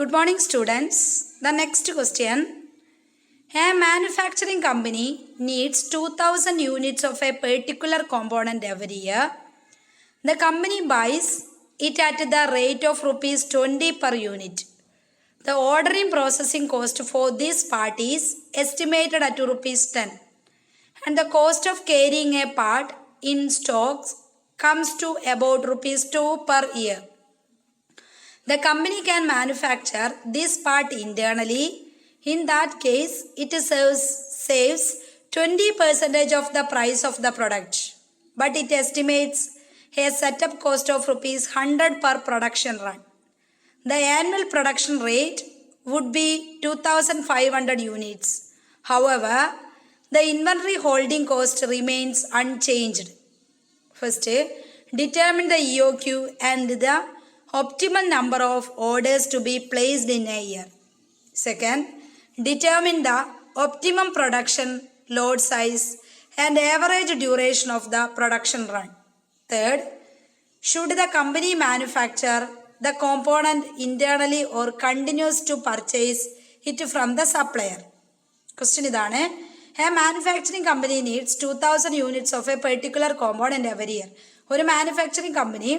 Good morning, students. The next question. A manufacturing company needs 2000 units of a particular component every year. The company buys it at the rate of rupees 20 per unit. The ordering processing cost for this part is estimated at rupees 10. And the cost of carrying a part in stocks comes to about rupees 2 per year. The company can manufacture this part internally. In that case, it saves 20% of the price of the product. But it estimates a setup cost of rupees 100 per production run. The annual production rate would be 2500 units. However, the inventory holding cost remains unchanged. First, determine the EOQ and the optimal number of orders to be placed in a year. Second, determine the optimum production load size and average duration of the production run. Third, should the company manufacture the component internally or continues to purchase it from the supplier? Question idane. A manufacturing company needs 2000 units of a particular component every year. ഒരു manufacturing company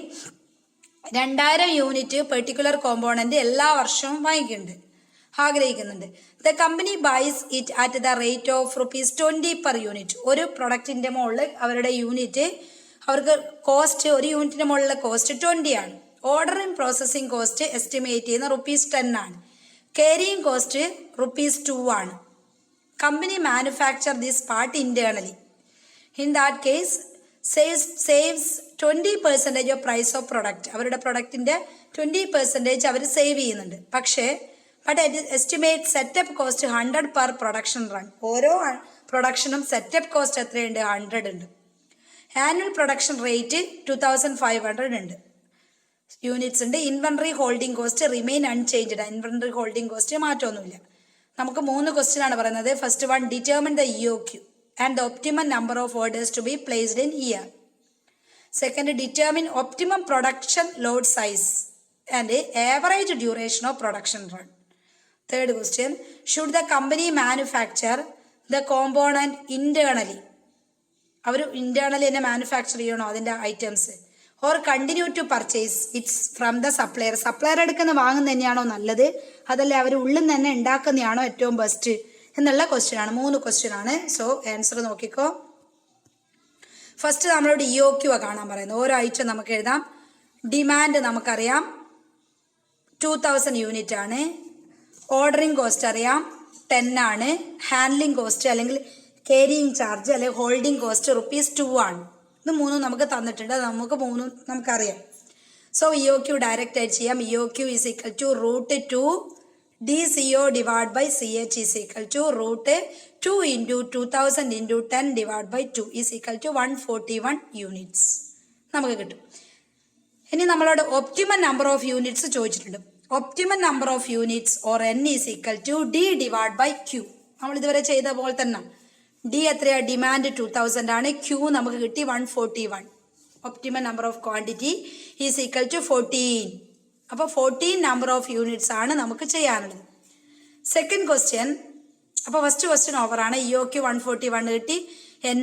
2000 unit particular component എല്ലാ വർഷവും ആഗ്രഹിക്കുന്നുണ്ട്. The company buys it at the rate of rupees 20 per unit. ഒരു പ്രൊഡക്റ്റിന്റെ മുകളിൽ അവരുടെ unit അവർക്ക് cost, ഒരു യൂണിറ്റിന്റെ മുകളിലെ കോസ്റ്റ് 20 ആണ്. ഓർഡറിംഗ് പ്രോസസ്സിംഗ് കോസ്റ്റ് എസ്റ്റിമേറ്റ് ചെയ്യുന്ന rupees 10 ആണ്. കാരിയിങ് കോസ്റ്റ് rupees 2 ആണ്. Company manufacture this part internally. In that case saves 20% of price of product. അവരുടെ പ്രൊഡക്റ്റിന്റെ 20% അവർ സേവ് ചെയ്യുന്നുണ്ട്. പക്ഷേ estimate setup cost 100 per production run. ഓരോ പ്രൊഡക്ഷനും സെറ്റപ്പ് കോസ്റ്റ് എത്രയുണ്ട്? 100 ഉണ്ട്. ആനുവൽ പ്രൊഡക്ഷൻ റേറ്റ് 2500 ഉണ്ട്. യൂണിറ്റ്സ് ഉണ്ട്. Inventory holding cost remain unchanged. Inventory holding cost മാറ്റമൊന്നുമില്ല. നമുക്ക് 3 ക്വസ്റ്റ്യൻ ആണ് പറയുന്നത്. First one, determine the EOQ and the optimum number of orders to be placed in year. Second, determine optimum production load size and average duration of production run. Third question, should the company manufacture the component internally? അവർ internally തന്നെ manufacture ചെയ്യണോ അതിൻ്റെ items? Or continue to purchase its from the supplier. Supplier എടുക്കുന്ന വാങ്ങുന്ന തന്നെയാണോ നല്ലത്, അതല്ലേ അവർ ഉള്ളിൽ തന്നെ ഉണ്ടാക്കുന്നതാണോ ഏറ്റവും ബെസ്റ്റ് എന്നുള്ള ക്വസ്റ്റ്യൻ ആണ്. 3 ക്വസ്റ്റ്യൻ ആണ്. സോ ആൻസർ നോക്കിക്കോ. ഫസ്റ്റ് നമ്മളോട് EOQ കാണാൻ പറയുന്നത്. ഓരോ ഐറ്റം നമുക്ക് എഴുതാം. ഡിമാൻഡ് നമുക്കറിയാം 2000 യൂണിറ്റ് ആണ്. ഓർഡറിംഗ് കോസ്റ്റ് അറിയാം 10 ആണ്. ഹാൻഡ്ലിംഗ് കോസ്റ്റ് അല്ലെങ്കിൽ കാരിയിങ് ചാർജ് അല്ലെങ്കിൽ ഹോൾഡിംഗ് കോസ്റ്റ് rupees 2 ആണ്. ഇത് 3 നമുക്ക് തന്നിട്ടുണ്ട്. അത് നമുക്കറിയാം. സോ EOQ ഡയറക്റ്റ് ആയിട്ട് ചെയ്യാം. EOQ is equal to √2 DCO divided by CH is equal to √2 into 2000 into 10 divided by 2 is equal to 141 units നമുക്ക് കിട്ടും. ഇനി നമ്മളോട് ഒപ്റ്റിമം നമ്പർ ഓഫ് യൂണിറ്റ്സ് ചോദിച്ചിട്ടുണ്ട്. Optimum number of units or N is equal to D divided by Q. നമ്മൾ ഇതുവരെ ചെയ്ത പോലെ തന്നെ D എത്രയാ? ഡിമാൻഡ് 2000 ആണ്. Q നമുക്ക് കിട്ടി 141. Optimum number of quantity is equal to 14. അപ്പോൾ 14 നമ്പർ ഓഫ് യൂണിറ്റ്സ് ആണ് നമുക്ക് ചെയ്യാനുള്ളത്. സെക്കൻഡ് ക്വസ്റ്റ്യൻ, അപ്പോൾ ഫസ്റ്റ് ക്വസ്റ്റ്യൻ ഓവറാണ്. EOQ 141 കിട്ടി. N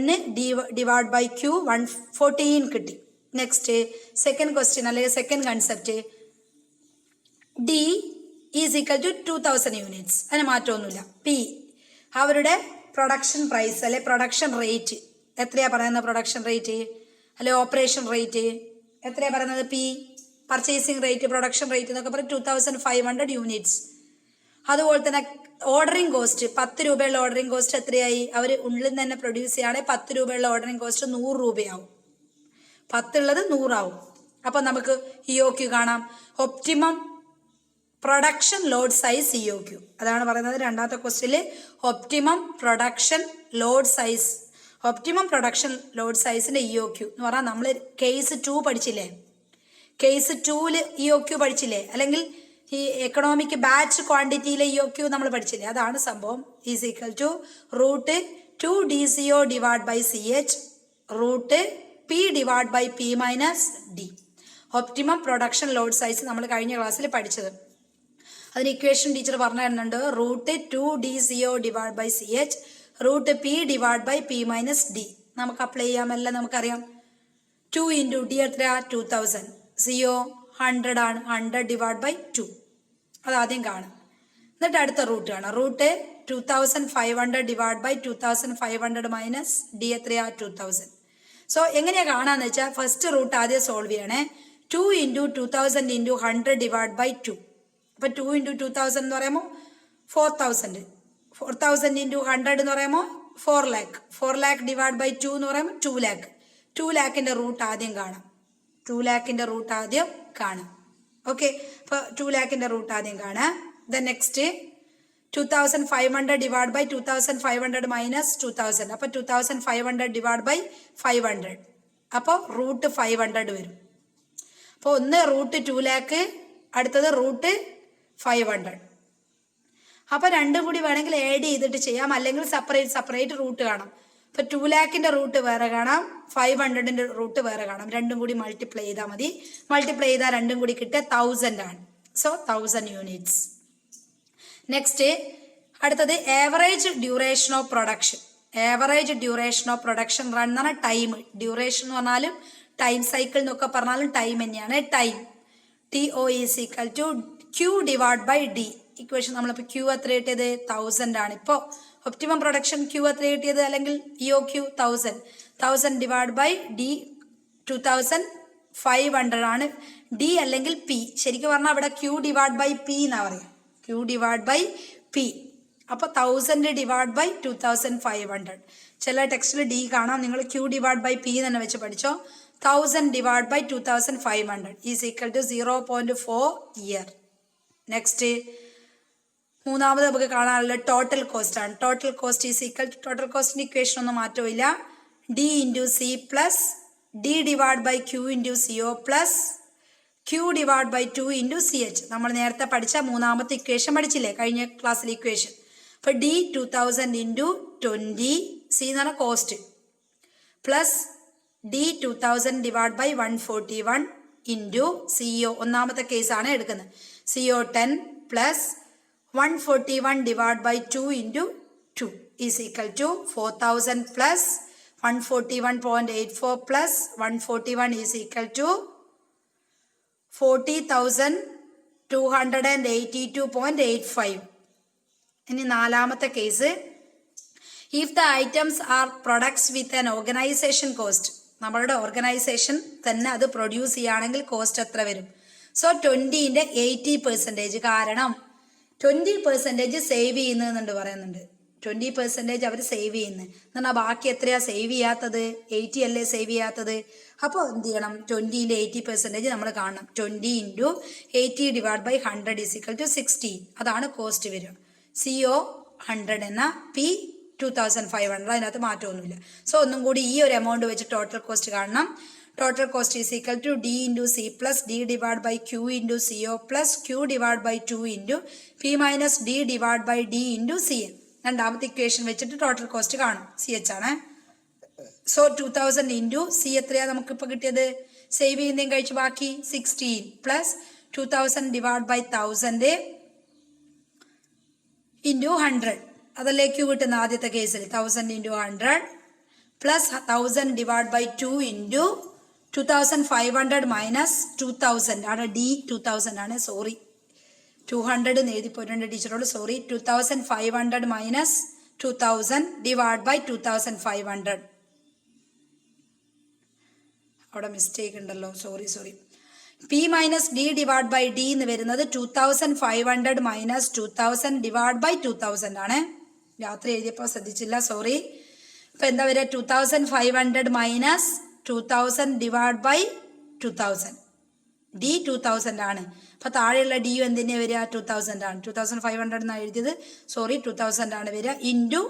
ഡിവൈഡ് ബൈ Q 114 കിട്ടി. നെക്സ്റ്റ് സെക്കൻഡ് ക്വസ്റ്റ്യൻ അല്ലെങ്കിൽ second concept, D is equal to 2000 units. അതിന് മാറ്റമൊന്നുമില്ല. P അവരുടെ പ്രൊഡക്ഷൻ പ്രൈസ് അല്ലെ പ്രൊഡക്ഷൻ റേറ്റ് എത്രയാ പറയുന്നത്? പ്രൊഡക്ഷൻ റേറ്റ് അല്ലെ ഓപ്പറേഷൻ റേറ്റ് എത്രയാ പറയുന്നത്? P purchasing rate, production rate എന്നൊക്കെ പറയും 2500 യൂണിറ്റ്സ്. അതുപോലെ തന്നെ ഓർഡറിംഗ് കോസ്റ്റ് 10 രൂപയുള്ള ഓർഡറിംഗ് കോസ്റ്റ് എത്രയായി? അവർ ഉള്ളിൽ നിന്ന് തന്നെ പ്രൊഡ്യൂസ് ചെയ്യുകയാണെങ്കിൽ 10 രൂപയുള്ള ഓർഡറിംഗ് കോസ്റ്റ് 100 രൂപയാവും. 10 ഉള്ളത് 100 ആവും. അപ്പം നമുക്ക് EOQ കാണാം. Optimum production load size EOQ അതാണ് പറയുന്നത് രണ്ടാമത്തെ ക്വസ്റ്റ്യനിൽ. Optimum production load size, optimum production load സൈസിന്റെ EOQ എന്ന് പറഞ്ഞാൽ നമ്മൾ കേസ് 2 പഠിച്ചില്ലേ? കേസ് 2 EOQ പഠിച്ചില്ലേ? അല്ലെങ്കിൽ ഈ എക്കണോമിക് ബാച്ച് ക്വാണ്ടിറ്റിയിലെ EOQ നമ്മൾ പഠിച്ചില്ലേ? അതാണ് സംഭവം. Is equal to √2 DCO divide by CH √P divide by P minus D. Optimum production load size നമ്മൾ കഴിഞ്ഞ ക്ലാസ്സിൽ പഠിച്ചത്. അതിന് ഇക്വേഷൻ ടീച്ചർ പറഞ്ഞു തരുന്നുണ്ട്. Root 2DCO divide by CH root P divide by P minus D. നമുക്ക് apply ചെയ്യാമെല്ലാം നമുക്കറിയാം. 2 ഇൻറ്റു D എത്രയാ 2000, CO 100 ആണ്, 100 ഡിവൈഡ് ബൈ 2. അതാദ്യം കാണും. എന്നിട്ട് അടുത്ത റൂട്ട് കാണാം. Root 2500 divide by 2500 minus D എത്രയാ 2000. സോ എങ്ങനെയാ കാണാന്ന് വെച്ചാൽ ഫസ്റ്റ് റൂട്ട് ആദ്യം സോൾവ് ചെയ്യണേ. 2 ഇൻറ്റു 2000 ഇൻറ്റു 100 ഡിവൈഡ് ബൈ 2. അപ്പോൾ 2 ഇൻറ്റു 2000 എന്ന് പറയുമ്പോൾ 4000. 4000 ഇൻറ്റു 100 എന്ന് പറയുമ്പോൾ 4 lakh. 4 lakh ഡിവൈഡ് ബൈ 2 എന്ന് പറയുമ്പോൾ 2 lakh. 2 lakhന്റെ റൂട്ട് ആദ്യം കാണാം. 2 lakhന്റെ റൂട്ട് ആദ്യം കാണാം. ഓക്കെ, അപ്പോൾ 2 lakhന്റെ റൂട്ട് ആദ്യം കാണാം. Then next 2500 divide by 2500 minus 2000. അപ്പോൾ 2500 ഡിവൈഡ് ബൈ 500. അപ്പോൾ റൂട്ട് 500 വരും. അപ്പോൾ ഒന്ന് റൂട്ട് 2 lakh, അടുത്തത് റൂട്ട് 500. അപ്പോൾ രണ്ടും കൂടി വേണമെങ്കിൽ ആഡ് ചെയ്തിട്ട് ചെയ്യാം, അല്ലെങ്കിൽ സെപ്പറേറ്റ് റൂട്ട് കാണാം. അപ്പോൾ 2 lakhന്റെ റൂട്ട് വേറെ കാണാം, 500ന്റെ റൂട്ട് വേറെ കാണാം. രണ്ടും കൂടി മൾട്ടിപ്ലൈ ചെയ്താൽ മതി. മൾട്ടിപ്ലൈ ചെയ്താൽ രണ്ടും കൂടി കിട്ടുക 1000 ആണ്. So 1000 units. നെക്സ്റ്റ് അടുത്തത് average duration of production. Average duration of production run എന്ന് പറഞ്ഞാൽ ടൈം. ഡ്യൂറേഷൻ എന്ന് പറഞ്ഞാലും ടൈം സൈക്കിൾ എന്നൊക്കെ പറഞ്ഞാലും ടൈം തന്നെയാണ്. Time TO is equal to Q divide by D. Equation നമ്മളിപ്പോൾ Q എത്ര കിട്ടിയത് 1000 ആണ്. ഇപ്പോൾ ഒപ്റ്റിമം പ്രൊഡക്ഷൻ Q എത്ര കിട്ടിയത്, അല്ലെങ്കിൽ EOQ 1000 ഡിവൈഡ് ബൈ D 2500 ആണ്. D അല്ലെങ്കിൽ P. ശരിക്കും പറഞ്ഞാൽ അവിടെ Q ഡിവൈഡ് ബൈ P എന്നാ പറയാം. Q divide by P. അപ്പോൾ 1000 ഡിവൈഡ് ബൈ 2500. ചില ടെക്സ്റ്റിൽ D കാണാം, നിങ്ങൾ Q ഡിവൈഡ് ബൈ P തന്നെ വെച്ച് പഠിച്ചോ. 1000 divide by 2500 is equal to 0.4 year. Next മൂന്നാമത് നമുക്ക് കാണാനുള്ള ടോട്ടൽ കോസ്റ്റ് ആണ്. Total cost is equal to, total കോസ്റ്റിന്റെ ഇക്വേഷൻ ഒന്നും മാറ്റമില്ല, D into C plus D divide by Q into CO plus Q divide by 2 into CH. നമ്മൾ നേരത്തെ പഠിച്ച മൂന്നാമത്തെ ഇക്വേഷൻ പഠിച്ചില്ലേ കഴിഞ്ഞ ക്ലാസ്സിലെ ഇക്വേഷൻ. അപ്പോൾ D 2000 ഇൻറ്റു 20, C എന്ന് പറഞ്ഞാൽ cost, plus D 2000 divide by 141 into CO. ഒന്നാമത്തെ കേസാണ് എടുക്കുന്നത്. CO 10 plus 141 divide by 2 into 2 is equal to 4000 plus 141.84 plus 141 is equal to 40,282.85. ഇനി നാലാമത്തെ case, if the items are products with an organisation cost. നമ്മളുടെ organisation തന്നെ അത് produce ചെയ്യുകയാണെങ്കിൽ cost എത്ര വരും? സോ 20ന്റെ 80%. കാരണം 20% സേവ് ചെയ്യുന്നുണ്ട് പറയുന്നുണ്ട്. 20% അവർ സേവ് ചെയ്യുന്നത് എന്നാൽ ബാക്കി എത്രയാ സേവ് ചെയ്യാത്തത്? 80 അല്ലേ സേവ് ചെയ്യാത്തത്. അപ്പോൾ എന്ത് ചെയ്യണം? 20ന്റെ 80% നമ്മൾ കാണണം. 20 into 80 divide by 100 is equal to 60. അതാണ് കോസ്റ്റ് വരിക. CO 100 എന്ന P 2500. അതിനകത്ത് മാറ്റമൊന്നുമില്ല. സോ ഒന്നും കൂടി ഈ ഒരു എമൗണ്ട് വെച്ച് ടോട്ടൽ കോസ്റ്റ് കാണണം. Total cost is equal to D into C plus D divide by Q into CO plus Q divide by 2 into P minus D divide by D into CN. രണ്ടാമത്തെ equation വെച്ചിട്ട് total cost കാണും. CH ആണ്. So 2000 into C എത്രയാ നമുക്കിപ്പോൾ കിട്ടിയത്? Save ചെയ്യുന്നതും കഴിച്ച് ബാക്കി 16 പ്ലസ് 2000 ഡിവൈഡ് ബൈ 1000 ഇൻറ്റു 100. അതല്ലേ Q കിട്ടുന്ന ആദ്യത്തെ കേസിൽ. 1000 into 100 plus 1000 divide by 2 into 2500 minus 2000 ആണ്. D 2000 ആണ്. സോറി 200 എന്ന് എഴുതിപ്പോയിട്ടുണ്ട് ടീച്ചറോട്, സോറി. 2500 minus 2000 divide by 2500. അവിടെ മിസ്റ്റേക്ക് ഉണ്ടല്ലോ, sorry. P minus D divide by D എന്ന് വരുന്നത് 2500 മൈനസ് 2000 ഡിവൈഡ് ബൈ 2000 ആണ്. രാത്രി എഴുതിയപ്പോൾ ശ്രദ്ധിച്ചില്ല, സോറി. ഇപ്പം എന്താ വരിക? 2500 മൈനസ് 2000 ഡിവൈഡ് ബൈ 2000. D 2000 ആണ്. അപ്പോൾ താഴെയുള്ള D എന്തിനാണ് വരിക? 2000 ആണ്. 2500 എന്നാണ് എഴുതിയത്, സോറി. 2000 ആണ് വരിക into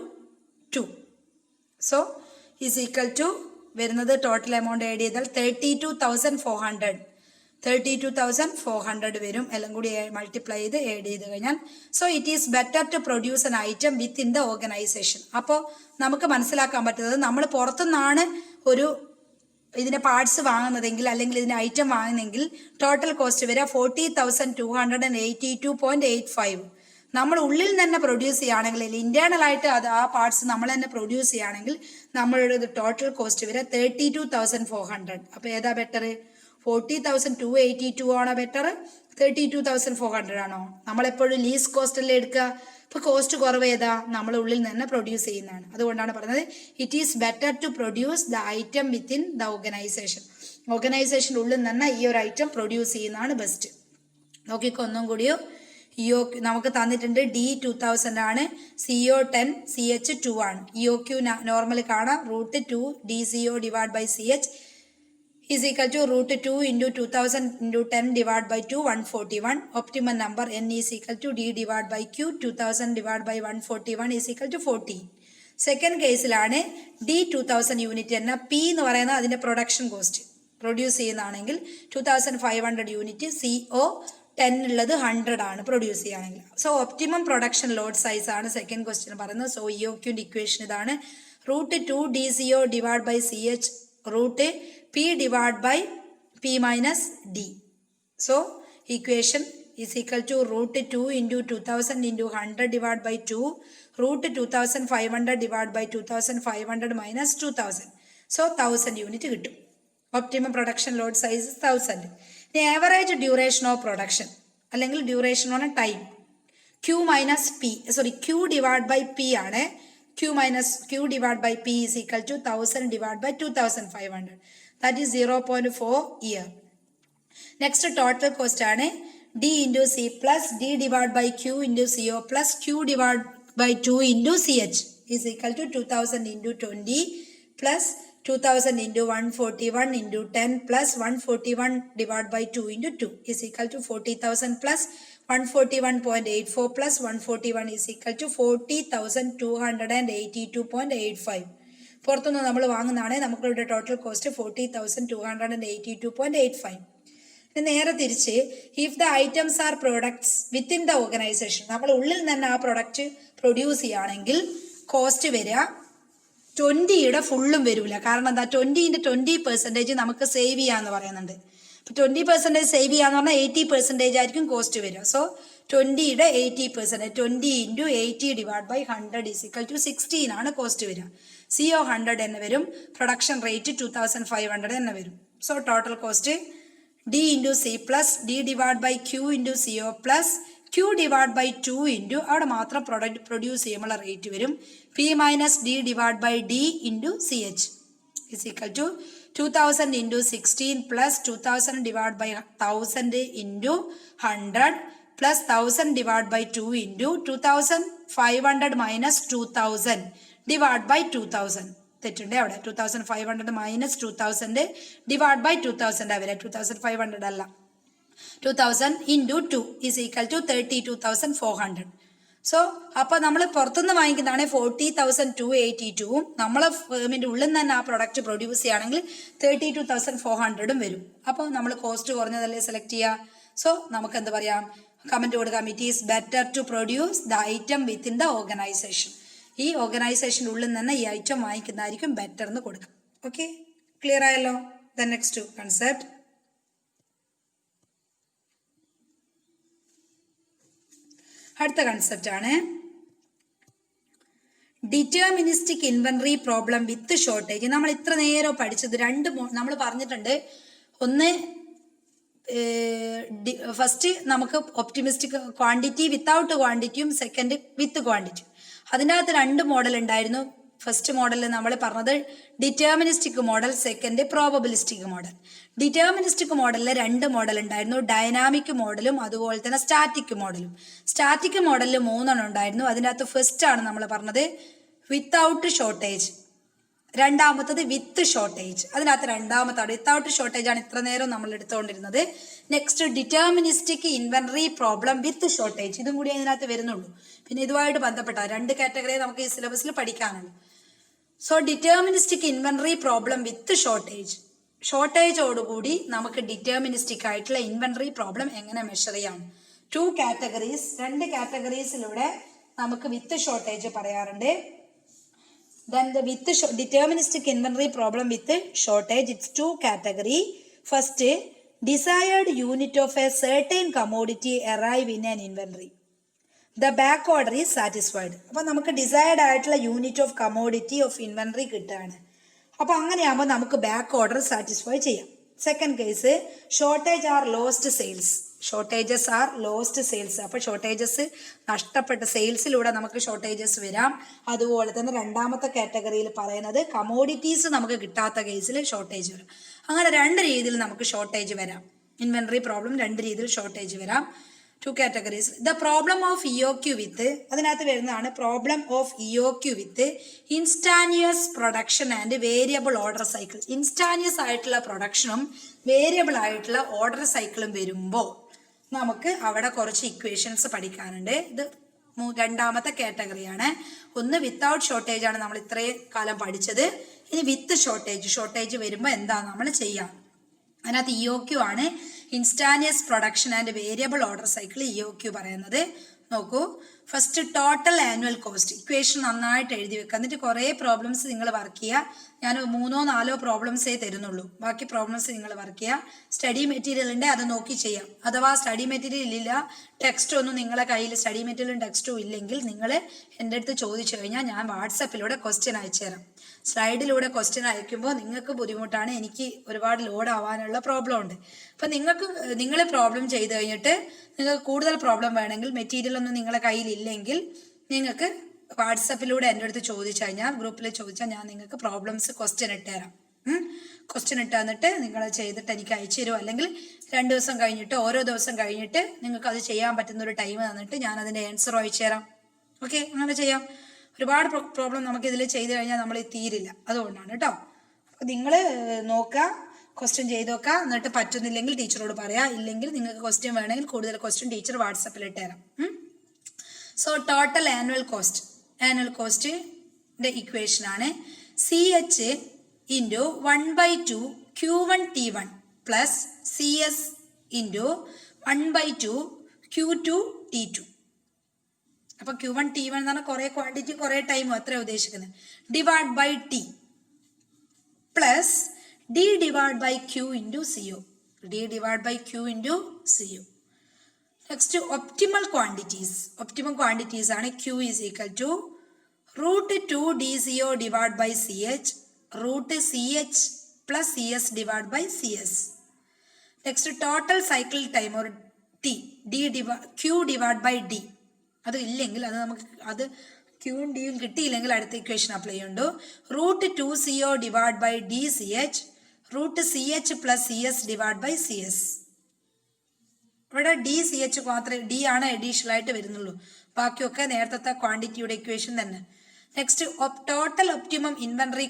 2. So is equal to വരുന്നത് ടോട്ടൽ എമൗണ്ട് ആഡ് ചെയ്താൽ 32,400. 32,400 വരും. എല്ലാം കൂടി മൾട്ടിപ്ലൈ ചെയ്ത് ആഡ് ചെയ്ത് കഴിഞ്ഞാൽ. So it is better to produce an item with in the organisation. അപ്പോൾ നമുക്ക് മനസ്സിലാക്കാൻ പറ്റുന്നത് നമ്മൾ പുറത്തുനിന്നാണ് ഒരു ഇതിൻ്റെ പാർട്സ് വാങ്ങുന്നതെങ്കിൽ അല്ലെങ്കിൽ ഇതിൻ്റെ ഐറ്റം വാങ്ങുന്നെങ്കിൽ ടോട്ടൽ കോസ്റ്റ് വരിക 40,282.85. നമ്മൾ ഉള്ളിൽ തന്നെ പ്രൊഡ്യൂസ് ചെയ്യുകയാണെങ്കിൽ ഇന്റേണൽ ആയിട്ട് അത് ആ പാർട്സ് നമ്മൾ തന്നെ പ്രൊഡ്യൂസ് ചെയ്യുകയാണെങ്കിൽ നമ്മളുടെ ടോട്ടൽ കോസ്റ്റ് വരിക 32,400. അപ്പോൾ ഏതാ ബെറ്റർ? 40,282 ആണോ ബെറ്റർ, 32,400 ആണോ? നമ്മളെപ്പോഴും ലീസ് കോസ്റ്റ് അല്ലേ എടുക്കുക. ഇപ്പോൾ കോസ്റ്റ് കുറവ് ഏതാ? നമ്മൾ ഉള്ളിൽ നിന്ന് പ്രൊഡ്യൂസ് ചെയ്യുന്നതാണ്. അതുകൊണ്ടാണ് പറയുന്നത് it is better to produce the item within the organisation. ഓർഗനൈസേഷൻ്റെ ഉള്ളിൽ നിന്ന് ഈ ഒരു ഐറ്റം പ്രൊഡ്യൂസ് ചെയ്യുന്നതാണ് ബെസ്റ്റ്. നോക്കിക്കോ ഒന്നും കൂടിയോ. നമുക്ക് തന്നിട്ടുണ്ട് D2000 ആണ്, CO10 CH 2 ആണ്. EOQ നോർമൽ കാണാം, √2 DCO / CH is equal to √2 into 2000 into 10 divided by 2 141. Optimum number n is equal to D divided by Q. 2000 divided by 141 is equal to 40. Second കേസിലാണ് D2000 unit എന്ന P എന്ന് പറയുന്നത് അതിൻ്റെ production cost. Produce ചെയ്യുന്നതാണെങ്കിൽ 2500 unit, CO10 ഉള്ളത് 100 ആണ് produce ചെയ്യുകയാണെങ്കിൽ. So optimum production load size ആണ് സെക്കൻഡ് ക്വസ്റ്റ്യൻ പറയുന്നത്. സോ EOQൻ്റെ ഇക്വേഷൻ ഇതാണ്, √2 DCO / CH √P divided by P minus D. So equation is equal to √2 into 2000 into 100 divided by 2 √2500 divided by 2500 minus 2000. So 1000 unit കിട്ടും. Optimum production load size is 1000. The average duration of production അല്ലെങ്കിൽ duration on a time Q minus P, sorry Q divided by P ആണ്. Q minus Q divided by P is equal to 1000 divided by 2500. That is 0.4 year. Next total cost ആണ് D into C plus D divided by Q into CO plus Q divided by 2 into CH is equal to 2000 into 20 plus 2000 into 141 into 10 plus 141 divided by 2 into 2 is equal to 40,000 plus 141.84 plus 141 is equal to 40,282.85. പുറത്തുനിന്ന് നമ്മൾ വാങ്ങുന്നതാണ്. നമുക്കിവിടെ total cost 40,282.85. നേരെ തിരിച്ച് if the items are products within the organisation, നമ്മൾ ഉള്ളിൽ തന്നെ ആ product produce ചെയ്യുകയാണെങ്കിൽ കോസ്റ്റ് വരിക 20യുടെ ഫുള്ളും വരില്ല. കാരണം എന്താ, 20ന്റെ 20% നമുക്ക് സേവ് ചെയ്യാന്ന് പറയുന്നുണ്ട്. ഇപ്പൊ 20% സേവ് ചെയ്യാന്ന് പറഞ്ഞാൽ 80% ആയിരിക്കും കോസ്റ്റ് വരിക. സോ 20യുടെ 80%, 20 into 80 divided by 100 is equal to 16 ആണ് കോസ്റ്റ് വരിക. CO 100 എന്ന് വരും, പ്രൊഡക്ഷൻ റേറ്റ് 2500 എന്ന് വരും. So total cost D into C plus D divided by Q into CO plus Q divided by 2 into അവിടെ മാത്രം പ്രൊഡക്റ്റ് പ്രൊഡ്യൂസ് ചെയ്യുമ്പോൾ റേറ്റ് വരും P minus D divided by D into CH is equal to 2000 into 16 plus 2000 divided by 1000 into 100 plus 1000 divided by 2 into 2500 minus 2000 divided by 2000. തെറ്റുണ്ട് അവിടെ. 2500 minus 2000 divide by 2000 വരെ, 2500 അല്ല, 2000 into 2 is equal to 32,400. So അപ്പോൾ നമ്മൾ പുറത്തുനിന്ന് വാങ്ങിക്കുന്നതാണ് 40,282, നമ്മളെ ഫേമിൻ്റെ ഉള്ളിൽ നിന്ന് തന്നെ ആ പ്രൊഡക്റ്റ് പ്രൊഡ്യൂസ് ചെയ്യുകയാണെങ്കിൽ 32,400 വരും. അപ്പോൾ നമ്മൾ കോസ്റ്റ് കുറഞ്ഞതല്ലേ സെലക്ട് ചെയ്യുക. സോ നമുക്ക് എന്ത് പറയാം, കമൻറ്റ് കൊടുക്കാം, it is better to produce the item within the organisation. ഈ ഓർഗനൈസേഷൻ്റെ ഉള്ളിൽ തന്നെ ഈ ഐറ്റം വാങ്ങിക്കുന്നതായിരിക്കും ബെറ്റർ എന്ന് കൊടുക്കാം. ഓക്കെ, ക്ലിയർ ആയല്ലോ. ദ നെക്സ്റ്റ് കൺസെപ്റ്റ്, അടുത്ത കൺസെപ്റ്റ് ആണ് deterministic inventory problem with shortage. നമ്മൾ ഇത്ര നേരം പഠിച്ചത് നമ്മൾ പറഞ്ഞിട്ടുണ്ട്. ഒന്ന് ഫസ്റ്റ് നമുക്ക് ഒപ്റ്റിമിസ്റ്റിക് ക്വാണ്ടിറ്റി വിത്തൗട്ട് ക്വാണ്ടിറ്റിയും സെക്കൻഡ് വിത്ത് ക്വാണ്ടിറ്റി. അതിൻ്റെ അകത്ത് 2 മോഡൽ ഉണ്ടായിരുന്നു. ഫസ്റ്റ് മോഡൽ നമ്മൾ പറഞ്ഞത് deterministic model, second probabilistic model. Deterministic മോഡലിൽ 2 മോഡൽ ഉണ്ടായിരുന്നു, ഡൈനാമിക് മോഡലും അതുപോലെ തന്നെ സ്റ്റാറ്റിക് മോഡലും. സ്റ്റാറ്റിക് മോഡലിൽ 3 ഉണ്ടായിരുന്നു. അതിൻ്റെ അകത്ത് ഫസ്റ്റ് ആണ് നമ്മൾ പറഞ്ഞത് വിത്തൗട്ട് ഷോർട്ടേജ്, രണ്ടാമത്തത് വിത്ത് ഷോർട്ടേജ്. അതിനകത്ത് രണ്ടാമത്താണ് വിത്തൗട്ട് ഷോർട്ടേജ് ആണ് ഇത്ര നേരം നമ്മൾ എടുത്തുകൊണ്ടിരുന്നത്. Next deterministic inventory problem with shortage, ഇതും കൂടി അതിനകത്ത് വരുന്നുള്ളൂ. പിന്നെ ഇതുമായിട്ട് ബന്ധപ്പെട്ട 2 കാറ്റഗറിയെ നമുക്ക് ഈ സിലബസിൽ പഠിക്കാനുള്ളൂ. So deterministic inventory problem with shortage, ഷോർട്ടേജോടുകൂടി നമുക്ക് ഡിറ്റർമിനിസ്റ്റിക് ആയിട്ടുള്ള ഇൻവെന്ററി പ്രോബ്ലം എങ്ങനെ മെഷർ ചെയ്യാം. 2 കാറ്റഗറീസ്, 2 കാറ്റഗറീസിലൂടെ നമുക്ക് വിത്ത് ഷോർട്ടേജ് പറയാറുണ്ട്. Then the with deterministic inventory problem with shortage, it's two category. First, desired unit of a certain commodity arrive in an inventory. The back order is satisfied. അപ്പോൾ നമുക്ക് desired ആയിട്ടുള്ള unit of commodity of inventory കിട്ടുകയാണ്. അപ്പോൾ അങ്ങനെയാകുമ്പോൾ നമുക്ക് back order satisfy ചെയ്യാം. Second case, shortage are lost sales. Shortages are lost sales. അപ്പോൾ shortages നഷ്ടപ്പെട്ട സെയിൽസിലൂടെ നമുക്ക് ഷോർട്ടേജസ് വരാം. അതുപോലെ തന്നെ രണ്ടാമത്തെ കാറ്റഗറിയിൽ പറയുന്നത് കമോഡിറ്റീസ് നമുക്ക് കിട്ടാത്ത കേസിൽ ഷോർട്ടേജ് വരാം. അങ്ങനെ രണ്ട് രീതിയിൽ നമുക്ക് ഷോർട്ടേജ് വരാം. ഇൻവെന്ററി പ്രോബ്ലം രണ്ട് രീതിയിൽ ഷോർട്ടേജ് വരാം. Two categories. The problem of EOQ with, അതിനകത്ത് വരുന്നതാണ് problem of EOQ with instantaneous production and variable order cycle. Instantaneous ആയിട്ടുള്ള പ്രൊഡക്ഷനും വേരിയബിൾ ആയിട്ടുള്ള ഓർഡർ സൈക്കിളും വരുമ്പോൾ നമുക്ക് അവിടെ കുറച്ച് ഇക്വേഷൻസ് പഠിക്കാനുണ്ട്. ഇത് രണ്ടാമത്തെ കാറ്റഗറിയാണ്. ഒന്ന് വിത്തൗട്ട് ഷോർട്ടേജ് ആണ് നമ്മൾ ഇത്രയും കാലം പഠിച്ചത്. ഇനി വിത്ത് ഷോർട്ടേജ് വരുമ്പോൾ എന്താ നമ്മൾ ചെയ്യാം. അതിനകത്ത് ഇഒക്യു ആണ്, instantaneous production and variable order cycle EOQ പറയുന്നത്. നോക്കൂ, first total annual cost equation നന്നായിട്ട് എഴുതി വെക്കുക. എന്നിട്ട് കുറേ പ്രോബ്ലംസ് നിങ്ങൾ വർക്ക് ചെയ്യുക. ഞാൻ 3-4 പ്രോബ്ലംസേ തരുന്നുള്ളൂ. ബാക്കി പ്രോബ്ലംസ് നിങ്ങൾ വർക്ക് ചെയ്യുക. സ്റ്റഡി മെറ്റീരിയൽ ഉണ്ട്, അത് നോക്കി ചെയ്യാം. അഥവാ സ്റ്റഡി മെറ്റീരിയൽ ഇല്ല, ടെക്സ്റ്റ് ഒന്നും നിങ്ങളെ കയ്യിൽ സ്റ്റഡി മെറ്റീരിയലും ടെക്സ്റ്റും ഇല്ലെങ്കിൽ നിങ്ങൾ എൻ്റെ അടുത്ത് ചോദിച്ചു കഴിഞ്ഞാൽ ഞാൻ വാട്സപ്പിലൂടെ ക്വസ്റ്റ്യൻ അയച്ചു തരാം. സ്ലൈഡിലൂടെ ക്വസ്റ്റ്യൻ അയക്കുമ്പോൾ നിങ്ങൾക്ക് ബുദ്ധിമുട്ടാണ്, എനിക്ക് ഒരുപാട് ലോഡ് ആവാനുള്ള പ്രോബ്ലം ഉണ്ട്. അപ്പം നിങ്ങൾ പ്രോബ്ലം ചെയ്ത് കഴിഞ്ഞിട്ട് നിങ്ങൾക്ക് കൂടുതൽ പ്രോബ്ലം വേണമെങ്കിൽ മെറ്റീരിയൽ ഒന്നും നിങ്ങളെ കയ്യിൽ ഇല്ലെങ്കിൽ നിങ്ങൾക്ക് വാട്സപ്പിലൂടെ എൻ്റെ അടുത്ത് ചോദിച്ചു കഴിഞ്ഞാൽ, ഗ്രൂപ്പിൽ ചോദിച്ചാൽ ഞാൻ നിങ്ങൾക്ക് പ്രോബ്ലംസ് ക്വസ്റ്റ്യൻ ഇട്ട് തരാം. ക്വസ്റ്റ്യൻ ഇട്ട് തന്നിട്ട് നിങ്ങൾ ചെയ്തിട്ട് എനിക്ക് അയച്ചു തരുമോ, അല്ലെങ്കിൽ 2 ദിവസം കഴിഞ്ഞിട്ട് ഓരോ ദിവസം കഴിഞ്ഞിട്ട് നിങ്ങൾക്ക് അത് ചെയ്യാൻ പറ്റുന്ന ഒരു ടൈം തന്നിട്ട് ഞാൻ അതിൻ്റെ ആൻസർ അയച്ചു തരാം. ഓക്കെ, അങ്ങനെ ചെയ്യാം. ഒരുപാട് പ്രോബ്ലം നമുക്ക് ഇതിൽ ചെയ്ത് കഴിഞ്ഞാൽ നമ്മൾ തീരില്ല. അതുകൊണ്ടാണ് കേട്ടോ. അപ്പോൾ നിങ്ങൾ നോക്കുക, ക്വസ്റ്റ്യൻ ചെയ്ത് നോക്കുക. എന്നിട്ട് പറ്റുന്നില്ലെങ്കിൽ ടീച്ചറോട് പറയാം. ഇല്ലെങ്കിൽ നിങ്ങൾക്ക് ക്വസ്റ്റ്യൻ വേണമെങ്കിൽ കൂടുതൽ ക്വസ്റ്റ്യൻ ടീച്ചർ വാട്സപ്പിൽ ഇട്ട് തരാം. സോ ടോട്ടൽ ആനുവൽ കോസ്റ്റിൻ്റെ ഇക്വേഷൻ ആണ് CH into 1/2 Q1 T1 plus CS into 1/2 Q2 T2. അപ്പൊ Q1 T1 എന്ന് പറഞ്ഞാൽ കുറെ ക്വാണ്ടിറ്റി കുറെ ടൈം അത്ര ഉദ്ദേശിക്കുന്നത്. Divide by T plus D divide by Q into CO. D divide by Q into CO. Next optimal quantities ആണ്. Q is equal to √2 DCO divide by CH √CH plus CS divide by CS. Next total cycle time ഒരു T Q divide by D. അത് ഇല്ലെങ്കിൽ അത് നമുക്ക് അത് ക്യൂവും ഡിയും കിട്ടിയില്ലെങ്കിൽ അടുത്ത ഇക്വേഷൻ അപ്ലൈ ചെയ്യുന്നുണ്ട്. √2CO divide by DCH √CH plus CS divide by CS. ഇവിടെ DCH മാത്രമേ D ആണ് അഡീഷണൽ ആയിട്ട് വരുന്നുള്ളൂ. ബാക്കിയൊക്കെ നേരത്തെ ക്വാണ്ടിറ്റിയുടെ ഇക്വേഷൻ തന്നെ. Next total optimum inventory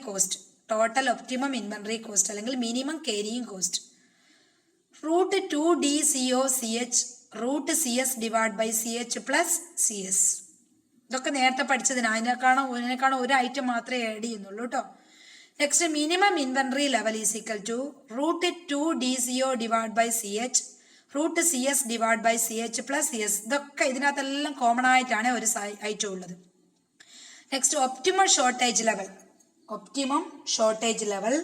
cost അല്ലെങ്കിൽ minimum carrying cost √2 DCO CH √CS divide by CH plus CS. ഇതൊക്കെ നേരത്തെ പഠിച്ചതിന് അതിനേക്കാണോ ഒരു ഐറ്റം മാത്രമേ ആഡ് ചെയ്യുന്നുള്ളൂ കേട്ടോ. Next minimum inventory level is equal to √2 DCO divide by CH √CS divide by CH plus CS. ഇതൊക്കെ ഇതിനകത്തെല്ലാം കോമൺ ആയിട്ടാണ് ഒരു ഐറ്റം ഉള്ളത്. Next optimum shortage level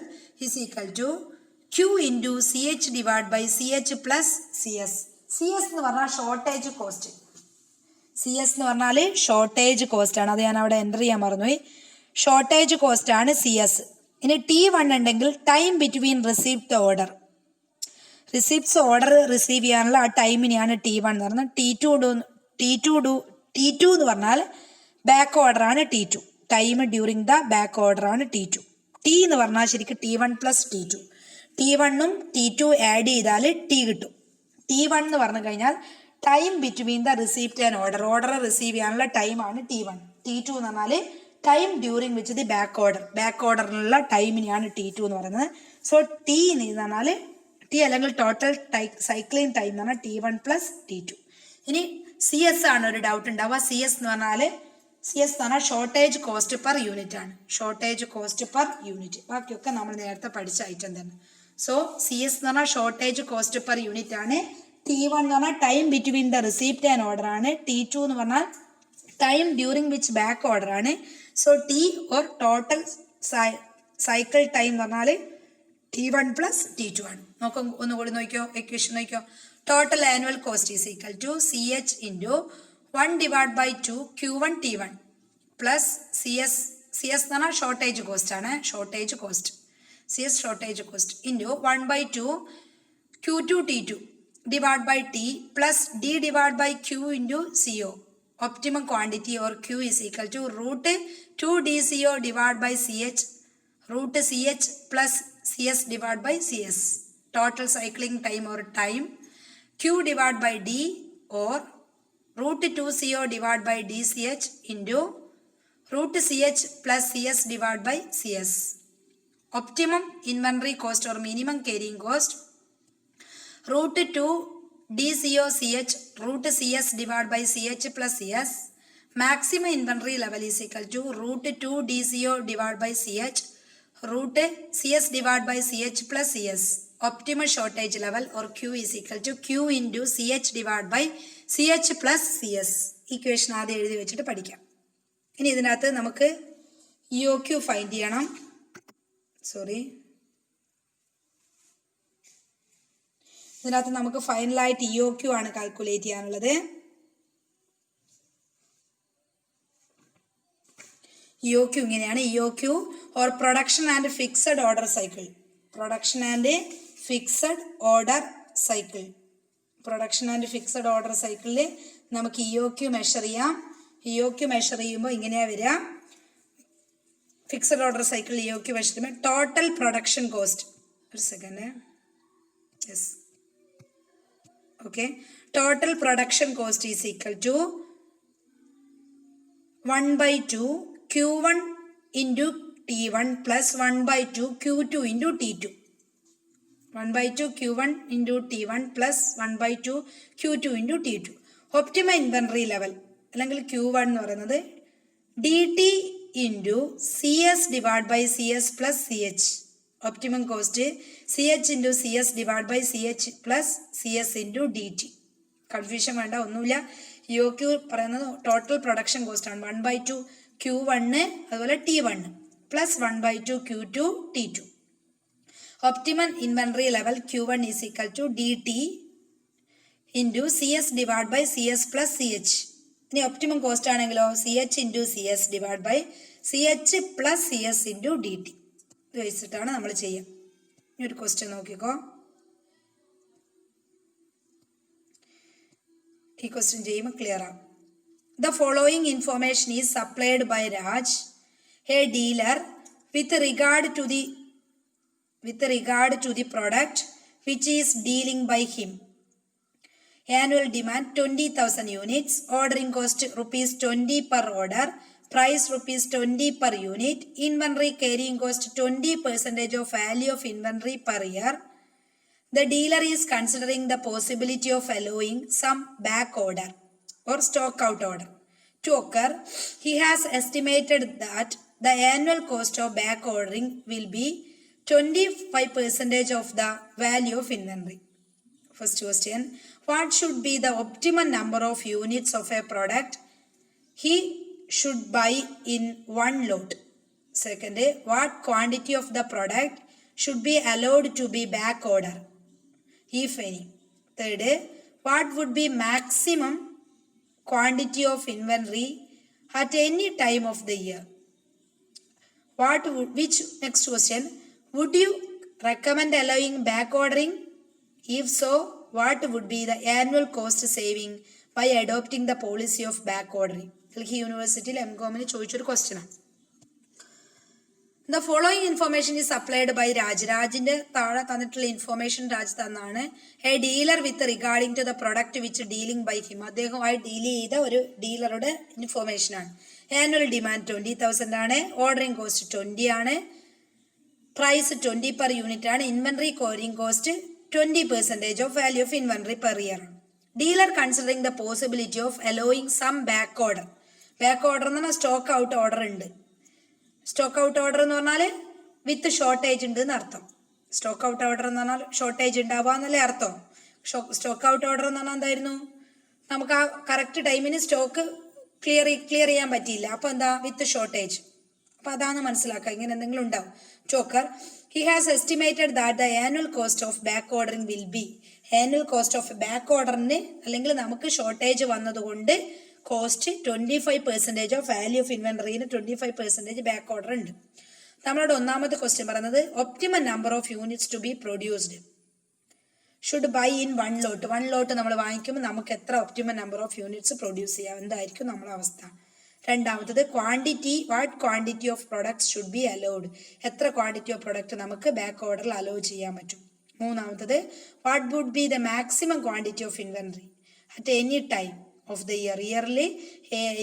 is equal to Q into CH divide by CH plus CS. CS എന്ന് പറഞ്ഞാൽ shortage cost ആണ്. അത് ഞാൻ അവിടെ എൻ്റർ ചെയ്യാൻ മറന്നുപോയി. ഷോർട്ടേജ് കോസ്റ്റ് ആണ് CS. ഇനി T1 ഉണ്ടെങ്കിൽ time between receipt order receive ചെയ്യാനുള്ള ആ ടൈമിനെയാണ് T1 എന്ന് പറഞ്ഞാൽ. T2 എന്ന് പറഞ്ഞാൽ ബാക്ക് ഓർഡർ ആണ് T2. Time during the back order ആണ് T2. T എന്ന് പറഞ്ഞാൽ ശരിക്കും T1 പ്ലസ് T2. T1ഉം T2 ആഡ് ചെയ്താൽ T കിട്ടും. T1 എന്ന് പറഞ്ഞു കഴിഞ്ഞാൽ time between the receipt and order receive ചെയ്യാനുള്ള ടൈമാണ് T1. T2 എന്ന് പറഞ്ഞാൽ time during which the back ഓർഡറിനുള്ള ടൈമിനെയാണ് T2 എന്ന് പറയുന്നത്. സോ T എന്ന് പറഞ്ഞാൽ T അല്ലെങ്കിൽ ടോട്ടൽ സൈക്ലിംഗ് ടൈം എന്ന് പറഞ്ഞാൽ T1 പ്ലസ് T2. ഇനി CS ആണ് ഒരു ഡൗട്ട് ഉണ്ടാവുക. CS എന്ന് പറഞ്ഞാൽ ഷോർട്ടേജ് കോസ്റ്റ് പെർ യൂണിറ്റ് ആണ്. ബാക്കിയൊക്കെ നമ്മൾ നേരത്തെ പഠിച്ച ഐറ്റം തന്നെ. സോ CS എന്ന് പറഞ്ഞാൽ ഷോർട്ടേജ് കോസ്റ്റ് പെർ യൂണിറ്റ് ആണ്. T1 എന്ന് പറഞ്ഞാൽ time between the receipt and order ആണ്. T2 എന്ന് പറഞ്ഞാൽ time during which back order ആണ്. So T or total cycle time എന്ന് പറഞ്ഞാൽ T1 plus T2 ആണ്. നോക്കൂ, ഒന്നുകൂടി നോക്കിയോ, equation നോക്കിയോ. Total annual cost is equal to CH into 1 divide by 2 Q1 T1 plus CS എന്ന് പറഞ്ഞാൽ ഷോർട്ടേജ് കോസ്റ്റ് ആണ്, shortage cost CS shortage cost into 1 by 2 Q2 T2 divide by T plus D divide by Q into CO. Optimum quantity or Q is equal to root 2DCO divide by CH root CH plus CS divided by CS. Total cycling time or time Q divided by D or root 2CO divided by DCH into root CH plus CS divided by CS. Optimum inventory cost or minimum carrying cost root 2 DCO CH root CS divided by CH plus CS. Maximum inventory level is equal to root 2 DCO divided by CH root CS divided by CH plus CS. Optimal shortage level or Q is equal to Q into CH divided by CH plus CS. Equation ആദ്യം എഴുതി വെച്ചിട്ട് പഠിക്കാം. ഇനി ഇതിനകത്ത് നമുക്ക് EOQ find ചെയ്യണം. ഇതിനകത്ത് നമുക്ക് ഫൈനലായിട്ട് EOQ ആണ് കാൽക്കുലേറ്റ് ചെയ്യാനുള്ളത്. EOQ ഇങ്ങനെയാണ്. EOQ or production and fixed order cycle. Production and fixed order cycle. Production and fixed order cycle നമുക്ക് EOQ മെഷർ ചെയ്യാം. EOQ മെഷർ ചെയ്യുമ്പോൾ ഇങ്ങനെയാ വരിക. Fixed order cycle EOQ measure ചെയ്യുമ്പോൾ ടോട്ടൽ പ്രൊഡക്ഷൻ കോസ്റ്റ്, ഒരു second, yes, okay, total production cost is equal to 1/2 Q1 into T1 plus 1/2 Q2 into T2. 1/2 Q1 into T1 plus 1/2 Q2 into T2. Optimum inventory level അല്ലെങ്കിൽ Q1 എന്ന് പറയുന്നത് DT into CS divided by CS plus CH. Optimum cost CH into CS divided by CH plus CS into DT. Confusion വേണ്ട, ഒന്നുമില്ല. EOQ പറയുന്നത് total production cost ആണ്. 1/2 Q1 അതുപോലെ T1 plus 1/2 Q2 T2. Optimum inventory level Q1 is equal to DT into CS divide by CS plus CH. ഇനി optimum cost ആണെങ്കിലോ CH into CS divide by CH plus CS into DT. ഇത് വെച്ചിട്ടാണ് നമ്മൾ ചെയ്യുക. ഇനി ഒരു question നോക്കിക്കോ. ഈ ക്വസ്റ്റ്യൻ ചെയ്യുമ്പോൾ ക്ലിയർ ആവും. The following information is supplied by Raj, a dealer, with regard to the product which is dealing by him. Annual demand 20,000 units, ordering cost ₹20 per order, price ₹20 per unit, inventory carrying cost 20% of value of inventory per year. The dealer is considering the possibility of allowing some back order or stock out order to occur. He has estimated that the annual cost of back ordering will be 25% of the value of inventory. First question, what should be the optimum number of units of a product he should buy in one lot? Second, what quantity of the product should be allowed to be back order, if any? Third, what would be maximum quantity of inventory at any time of the year? Next question, would you recommend allowing back ordering? If so, what would be the annual cost saving by adopting the policy of back ordering? Delhi University MCOMന് ചോദിച്ചൊരു question ആണ്. The following information is supplied by Raj. രാജിന്റെ താഴെ തന്നിട്ടുള്ള information Raj തന്നാണ്. A dealer with regarding to the product which dealing by him. അദ്ദേഹവുമായി deal ചെയ്ത ഒരു ഡീലറുടെ information ആണ്. ആനുവൽ ഡിമാൻഡ് 20,000 ആണ്. ഓർഡറിംഗ് കോസ്റ്റ് 20 ആണ്. പ്രൈസ് 20 per യൂണിറ്റ് ആണ്. Inventory carrying cost 20% of value of inventory per year ആണ്. Dealer considering the possibility of allowing some back order. Back order എന്ന് പറഞ്ഞാൽ സ്റ്റോക്ക് ഔട്ട് ഓർഡർ ഉണ്ട്. Stock out order എന്ന് പറഞ്ഞാൽ വിത്ത് shortage ഉണ്ട് എന്നർത്ഥം. സ്റ്റോക്ക് ഔട്ട് ഓർഡർ എന്ന് പറഞ്ഞാൽ ഷോർട്ടേജ് ഉണ്ടാവുക എന്നല്ലേ അർത്ഥം. സ്റ്റോക്ക് ഔട്ട് ഓർഡർ എന്ന് പറഞ്ഞാൽ എന്തായിരുന്നു, നമുക്ക് ആ കറക്റ്റ് ടൈമിന് സ്റ്റോക്ക് ക്ലിയർ ചെയ്യാൻ പറ്റിയില്ല. അപ്പോൾ എന്താ, വിത്ത് ഷോർട്ടേജ്. അപ്പോൾ അതാണ് മനസ്സിലാക്കുക. ഇങ്ങനെ എന്തെങ്കിലും ഉണ്ടാവും. ചോക്കർ, he has estimated that the annual cost of back ordering will be. Annual cost of back ഓർഡറിന് അല്ലെങ്കിൽ നമുക്ക് ഷോർട്ടേജ് വന്നതുകൊണ്ട് കോസ്റ്റ് 25% ഓഫ് വാല്യൂ ഓഫ് ഇൻവെന്ററിന് 25% ബാക്ക് ഓർഡർ ഉണ്ട്. നമ്മളോട് ഒന്നാമത്തെ ക്വസ്റ്റ്യൻ പറയുന്നത് optimum number of units to be produced should buy in one lot. One lot നമ്മൾ വാങ്ങിക്കുമ്പോൾ നമുക്ക് എത്ര optimum number of units produce ചെയ്യാം, എന്തായിരിക്കും നമ്മളെ അവസ്ഥ. രണ്ടാമത്തത് quantity, what quantity of products should be allowed. എത്ര ക്വാണ്ടിറ്റി ഓഫ് പ്രൊഡക്റ്റ് നമുക്ക് ബാക്ക് ഓർഡറിൽ അലോ ചെയ്യാൻ പറ്റും. മൂന്നാമത്തത് what would be the maximum quantity of inventory at any time of the year. Yearly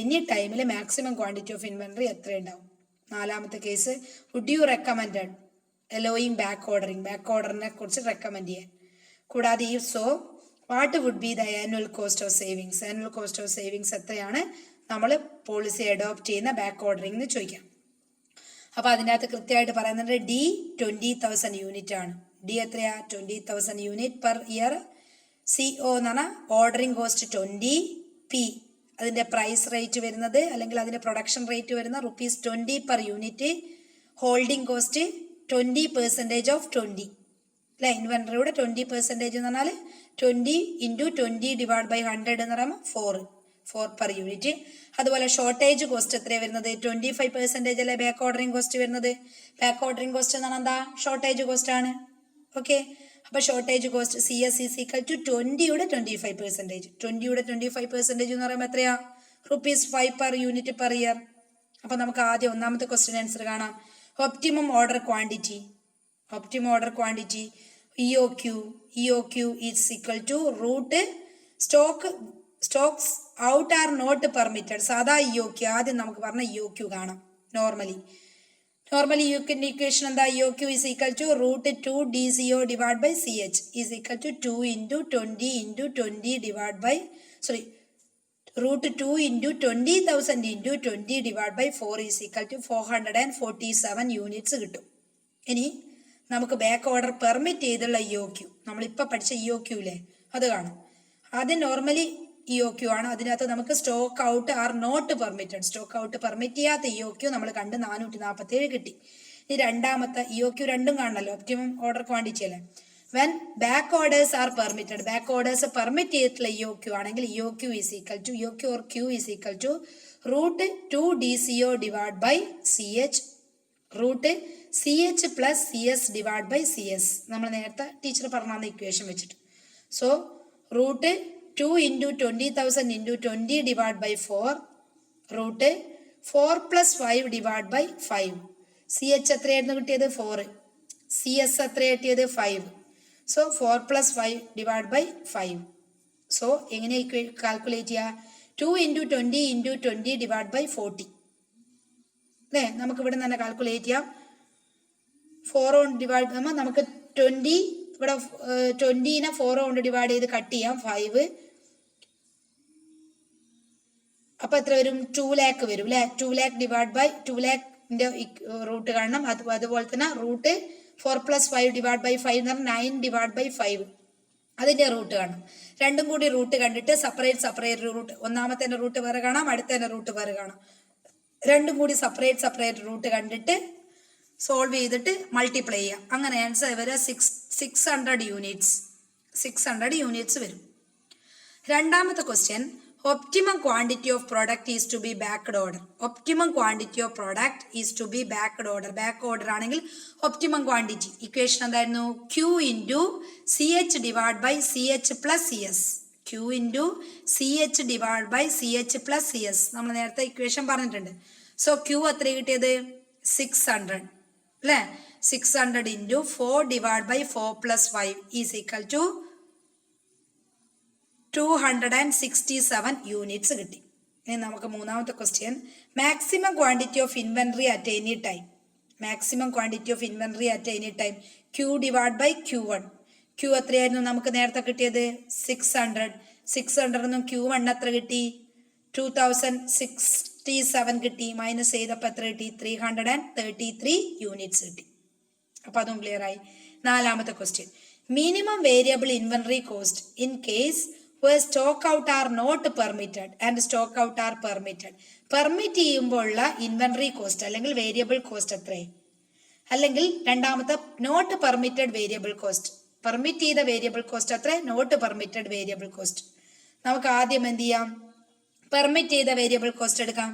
any ടൈമിൽ മാക്സിമം ക്വാണ്ടിറ്റി ഓഫ് ഇൻവെന്ററി എത്ര ഉണ്ടാവും. നാലാമത്തെ case, would you recommended allowing back ordering. Back ഓർഡറിനെ കുറിച്ച് റെക്കമെൻഡ് ചെയ്യാൻ. കൂടാതെ ഈ so what would be the annual cost of savings. Annual cost of savings എത്രയാണ് നമ്മൾ പോളിസി അഡോപ്റ്റ് ചെയ്യുന്ന ബാക്ക് ഓർഡറിംഗ് എന്ന് ചോദിക്കാം. അപ്പോൾ അതിൻ്റെ അകത്ത് കൃത്യമായിട്ട് പറയുന്നത് ഡി 20,000 യൂണിറ്റ് ആണ്. ഡി എത്രയാ, 20,000 യൂണിറ്റ് പെർ ഇയർ. CO എന്ന് പറഞ്ഞാൽ ഓർഡറിംഗ് കോസ്റ്റ് 20. P അതിൻ്റെ പ്രൈസ് റേറ്റ് വരുന്നത് അല്ലെങ്കിൽ അതിൻ്റെ പ്രൊഡക്ഷൻ റേറ്റ് വരുന്ന ₹20 per unit. Holding cost 20% of 20 അല്ലെ. ഇൻവെന്ററിയുടെ 20% എന്ന് പറഞ്ഞാൽ 20 × 20 ഡിവൈഡ് ബൈ 100 എന്ന് പറയുമ്പോൾ 4 പെർ യൂണിറ്റ്. അതുപോലെ ഷോർട്ടേജ് കോസ്റ്റ് എത്രയാണ് വരുന്നത്, 25% അല്ലെ ബാക്ക് ഓർഡറിംഗ് കോസ്റ്റ് വരുന്നത്. ബാക്ക് ഓർഡറിംഗ് കോസ്റ്റ് എന്ന് പറഞ്ഞാൽ എന്താ, ഷോർട്ടേജ് കോസ്റ്റ് ആണ്. ഓക്കെ, അപ്പൊ shortage cost CS is equal to 20യുടെ 25%. 20യുടെ 25% എന്ന് പറയുമ്പോൾ എത്രയാ, ₹5 പെർ യൂണിറ്റ് പെർ ഇയർ. അപ്പൊ നമുക്ക് ആദ്യം ഒന്നാമത്തെ ക്വസ്റ്റ്യൻ ആൻസർ കാണാം. Optimum order quantity. Optimum order quantity EOQ is equal to root stocks out are not permitted. സാധാ EOQ ആദ്യം നമുക്ക് പറഞ്ഞ EOQ കാണാം. നോർമലി EOQന്റെ ഇക്വേഷൻ എന്താ, EOQ is equal to root 2 DCO divide by CH is equal to 2 × 20 × 20 divide by root 2 × 20,000 × 20 divide by 4 is equal to 447 units കിട്ടും. ഇനി നമുക്ക് ബാക്ക് ഓർഡർ പെർമിറ്റ് ചെയ്തുള്ള EOQ, നമ്മളിപ്പോൾ പഠിച്ച EOQ ഇല്ലേ അത് കാണും. ആദ്യം നോർമലി EOQ ആണ്. അതിനകത്ത് നമുക്ക് stock out are not permitted, stock out permit ചെയ്യാത്ത EOQ നമ്മൾ കണ്ട് 447 കിട്ടി. ഇനി രണ്ടാമത്തെ EOQ രണ്ടും കാണണല്ലോ, ഒപ്റ്റിമം ഓർഡർ ക്വാണ്ടിറ്റി അല്ലേ. When back orders are permitted, back orders permit ചെയ്തിട്ടുള്ള EOQ ആണെങ്കിൽ EOQ is equal to EOQ or Q is equal to root 2 DCO divide by CH root CH plus CS divide by CS. നമ്മൾ നേരത്തെ teacher പറഞ്ഞ equation വെച്ചിട്ട്. So root 2 × 20,000 × 20 divide by 4 root 4 + 5 divide by 5. CH എത്രയായിരുന്നു കിട്ടിയത്, 4. CS എത്ര കിട്ടിയത്, 5. So 4 + 5 divide by 5. So എങ്ങനെ calculate ചെയ്യുക, 2 × 20 × 20 ഡിവൈഡ് ബൈ 40 അല്ലേ. നമുക്ക് ഇവിടെ തന്നെ കാൽക്കുലേറ്റ് ചെയ്യാം. 4 കൊണ്ട് ഡിവൈഡ് ചെയ്യുമ്പോൾ നമുക്ക് 20, ഇവിടെ 20നെ 4 കൊണ്ട് ഡിവൈഡ് ചെയ്ത് കട്ട് ചെയ്യാം 5. അപ്പൊ എത്ര വരും, 2 lakh വരും അല്ലെ. 2 lakh ഡിവൈഡ് ബൈ 2 lakhന്റെ റൂട്ട് കാണണം. അതുപോലെ തന്നെ റൂട്ട് 4 + 5 ഡിവൈഡ് ബൈ 5 എന്ന് പറഞ്ഞാൽ 9 ഡിവൈഡ് ബൈ 5 അതിന്റെ റൂട്ട് കാണും. രണ്ടും കൂടി റൂട്ട് കണ്ടിട്ട് സെപ്പറേറ്റ് റൂട്ട്, ഒന്നാമത്തെ റൂട്ട് വേറെ കാണാം, അടുത്ത റൂട്ട് വേറെ കാണാം. രണ്ടും കൂടി സെപ്പറേറ്റ് റൂട്ട് കണ്ടിട്ട് സോൾവ് ചെയ്തിട്ട് മൾട്ടിപ്ലൈ ചെയ്യാം. അങ്ങനെ ആൻസർ വരെ 600 യൂണിറ്റ്സ് വരും. രണ്ടാമത്തെ question, optimum quantity of product is to be backed order. Optimum quantity of product is to be backed order. Back order ആണെങ്കിൽ ഒപ്റ്റിമം ക്വാണ്ടിറ്റി ഇക്വേഷൻ എന്തായിരുന്നു, Q × CH divide by CH plus CS. Q × CH divide by CH plus CS നമ്മൾ നേരത്തെ equation പറഞ്ഞിട്ടുണ്ട്. So Q എത്ര കിട്ടിയത്, 600 അല്ലേ. 600 × 4 divide by 4 + 5 is equal to 267 units കിട്ടി. ഇനി നമുക്ക് മൂന്നാമത്തെ question, maximum quantity of inventory at any time. Maximum quantity of inventory at any time Q divide by Q1. Q എത്രയായിരുന്നു നമുക്ക് നേരത്തെ കിട്ടിയത്, 600. 600 നിന്നും Q1 എത്ര കിട്ടി, 2067 കിട്ടി. മൈനസ് ചെയ്തപ്പോൾ എത്ര കിട്ടി, 333 യൂണിറ്റ്സ് കിട്ടി. അപ്പൊ അതും ക്ലിയർ ആയി. നാലാമത്തെ question, minimum variable inventory cost in case where stock out are not permitted and stock out are permitted. Permit ചെയ്യുമ്പോഴുള്ള ഇൻവെന്ററി കോസ്റ്റ് അല്ലെങ്കിൽ വേരിയബിൾ കോസ്റ്റ് എത്രയും, അല്ലെങ്കിൽ രണ്ടാമത്തെ not permitted variable cost. Permit ചെയ്ത വേരിയബിൾ കോസ്റ്റ് അത്ര, not permitted variable cost. നമുക്ക് ആദ്യം എന്ത് ചെയ്യാം, പെർമിറ്റ് ചെയ്ത വേരിയബിൾ കോസ്റ്റ് എടുക്കാം.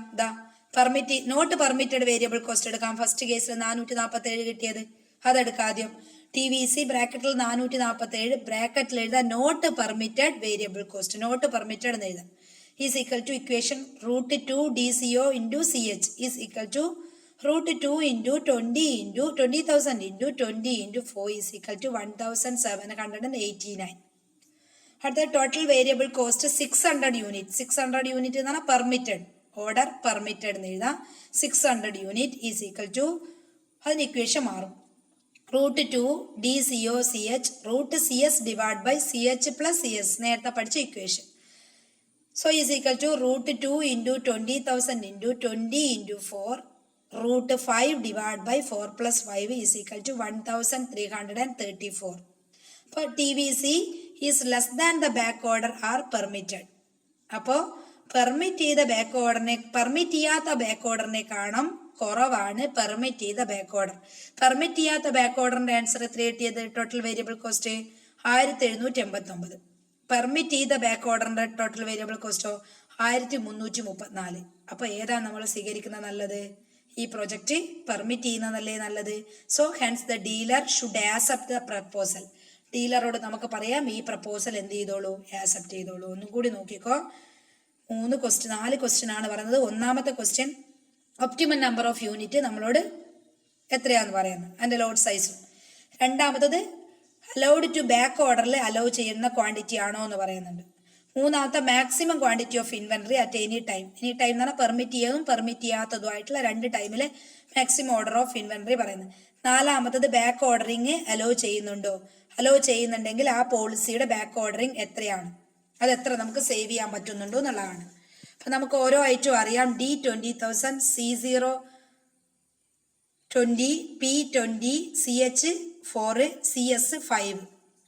നോട്ട് പെർമിറ്റഡ് വേരിയബിൾ കോസ്റ്റ് എടുക്കാം. ഫസ്റ്റ് കേസിൽ 447 കിട്ടിയത് അതെടുക്കാം ആദ്യം. TVC ബ്രാക്കറ്റിൽ 447 ബ്രാക്കറ്റിൽ എഴുതാം not permitted variable cost. Not permitted എന്ന് എഴുതാം. Is equal to equation √2 DCO into CH is equal to √2 into 20 into 20,000 into 20 into 4 is equal to 1,789. അടുത്ത total variable cost 600 unit. 600 unit എന്നാണ് പെർമിറ്റഡ്, ഓർഡർ പെർമിറ്റഡ് എന്ന് എഴുതാം. 600 unit is equal to, അതിന് equation മാറും, √2 DCO CH √CS divide by CH plus CS, നേരത്തെ പഠിച്ച equation. So is equal to √2 into 20,000 into 20 into 4 √5 divide by 4 plus 5 is equal to 1,334. അപ്പോൾ TVC is less than the back order are permitted. അപ്പോൾ permit ചെയ്യാത്ത back ഓർഡറിനെ കാണും കുറവാണ് permit ചെയ്ത back order. Permit ചെയ്യാത്ത ബാക്ക് ഓർഡറിന്റെ ആൻസർ എത്ര കിട്ടിയത്? Total variable cost 1789. പെർമിറ്റ് ചെയ്ത ബാക്ക് ഓർഡറിന്റെ ടോട്ടൽ വേരിയബിൾ കോസ്റ്റോ 1334. അപ്പൊ ഏതാണ് നമ്മൾ സ്വീകരിക്കുന്നത് നല്ലത്? ഈ പ്രൊജക്ട് പെർമിറ്റ് ചെയ്യുന്നതല്ലേ നല്ലത്. So hence the dealer should accept the proposal. ഡീലറോട് നമുക്ക് പറയാം ഈ പ്രപ്പോസൽ എന്ത് ചെയ്തോളൂ, ആക്സെപ്റ്റ് ചെയ്തോളൂ. ഒന്നും കൂടി നോക്കിക്കോ, 4 ക്വസ്റ്റ്യൻ ആണ് പറയുന്നത്. ഒന്നാമത്തെ question optimum number of unit നമ്മളോട് എത്രയാന്ന് പറയുന്നത്, അതിന്റെ ലോഡ് സൈസും. രണ്ടാമത്തത് അലൗഡ് ടു ബാക്ക് ഓർഡറിൽ അലൗ ചെയ്യുന്ന ക്വാണ്ടിറ്റി ആണോ എന്ന് പറയുന്നുണ്ട്. മൂന്നാമത്തെ maximum quantity of inventory at any time. Any time എന്ന് പറഞ്ഞാൽ പെർമിറ്റ് ചെയ്തതും പെർമിറ്റ് ചെയ്യാത്തതുമായിട്ടുള്ള 2 ടൈമിലെ മാക്സിമം ഓർഡർ ഓഫ് ഇൻവെന്ററി പറയുന്നത്. നാലാമത്തത് ബാക്ക് ഓർഡറിങ് അലോ ചെയ്യുന്നുണ്ടോ, അലോ ചെയ്യുന്നുണ്ടെങ്കിൽ ആ പോളിസിയുടെ ബാക്ക് ഓർഡറിങ് എത്രയാണ്, അത് എത്ര നമുക്ക് സേവ് ചെയ്യാൻ പറ്റുന്നുണ്ടോ എന്നുള്ളതാണ്. അപ്പൊ നമുക്ക് ഓരോ ഐറ്റവും അറിയാം. D 20,000, C0 20, P20, CH 4, CS 5.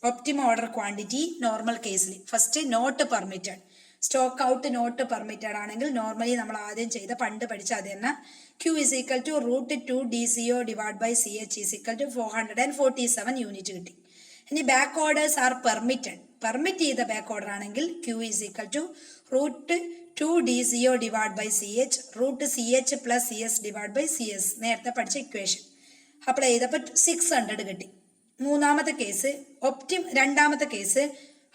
Optimum order quantity normal കേസിൽ first not permitted. Stock out not permitted ആണെങ്കിൽ നോർമലി നമ്മൾ ആദ്യം ചെയ്ത പണ്ട് പഠിച്ച അത് തന്നെ. Q is equal to √2 DCO divide by CH is equal to 447 unit കിട്ടി. ഇനി back orders are permitted. Permit ചെയ്ത ബാക്ക് ഓർഡർ ആണെങ്കിൽ Q is equal to √2 DCO divide by CH √CH plus CS divide by CS, നേരത്തെ പഠിച്ച equation apply ചെയ്തപ്പോൾ 600 കിട്ടി. മൂന്നാമത്തെ case രണ്ടാമത്തെ കേസ്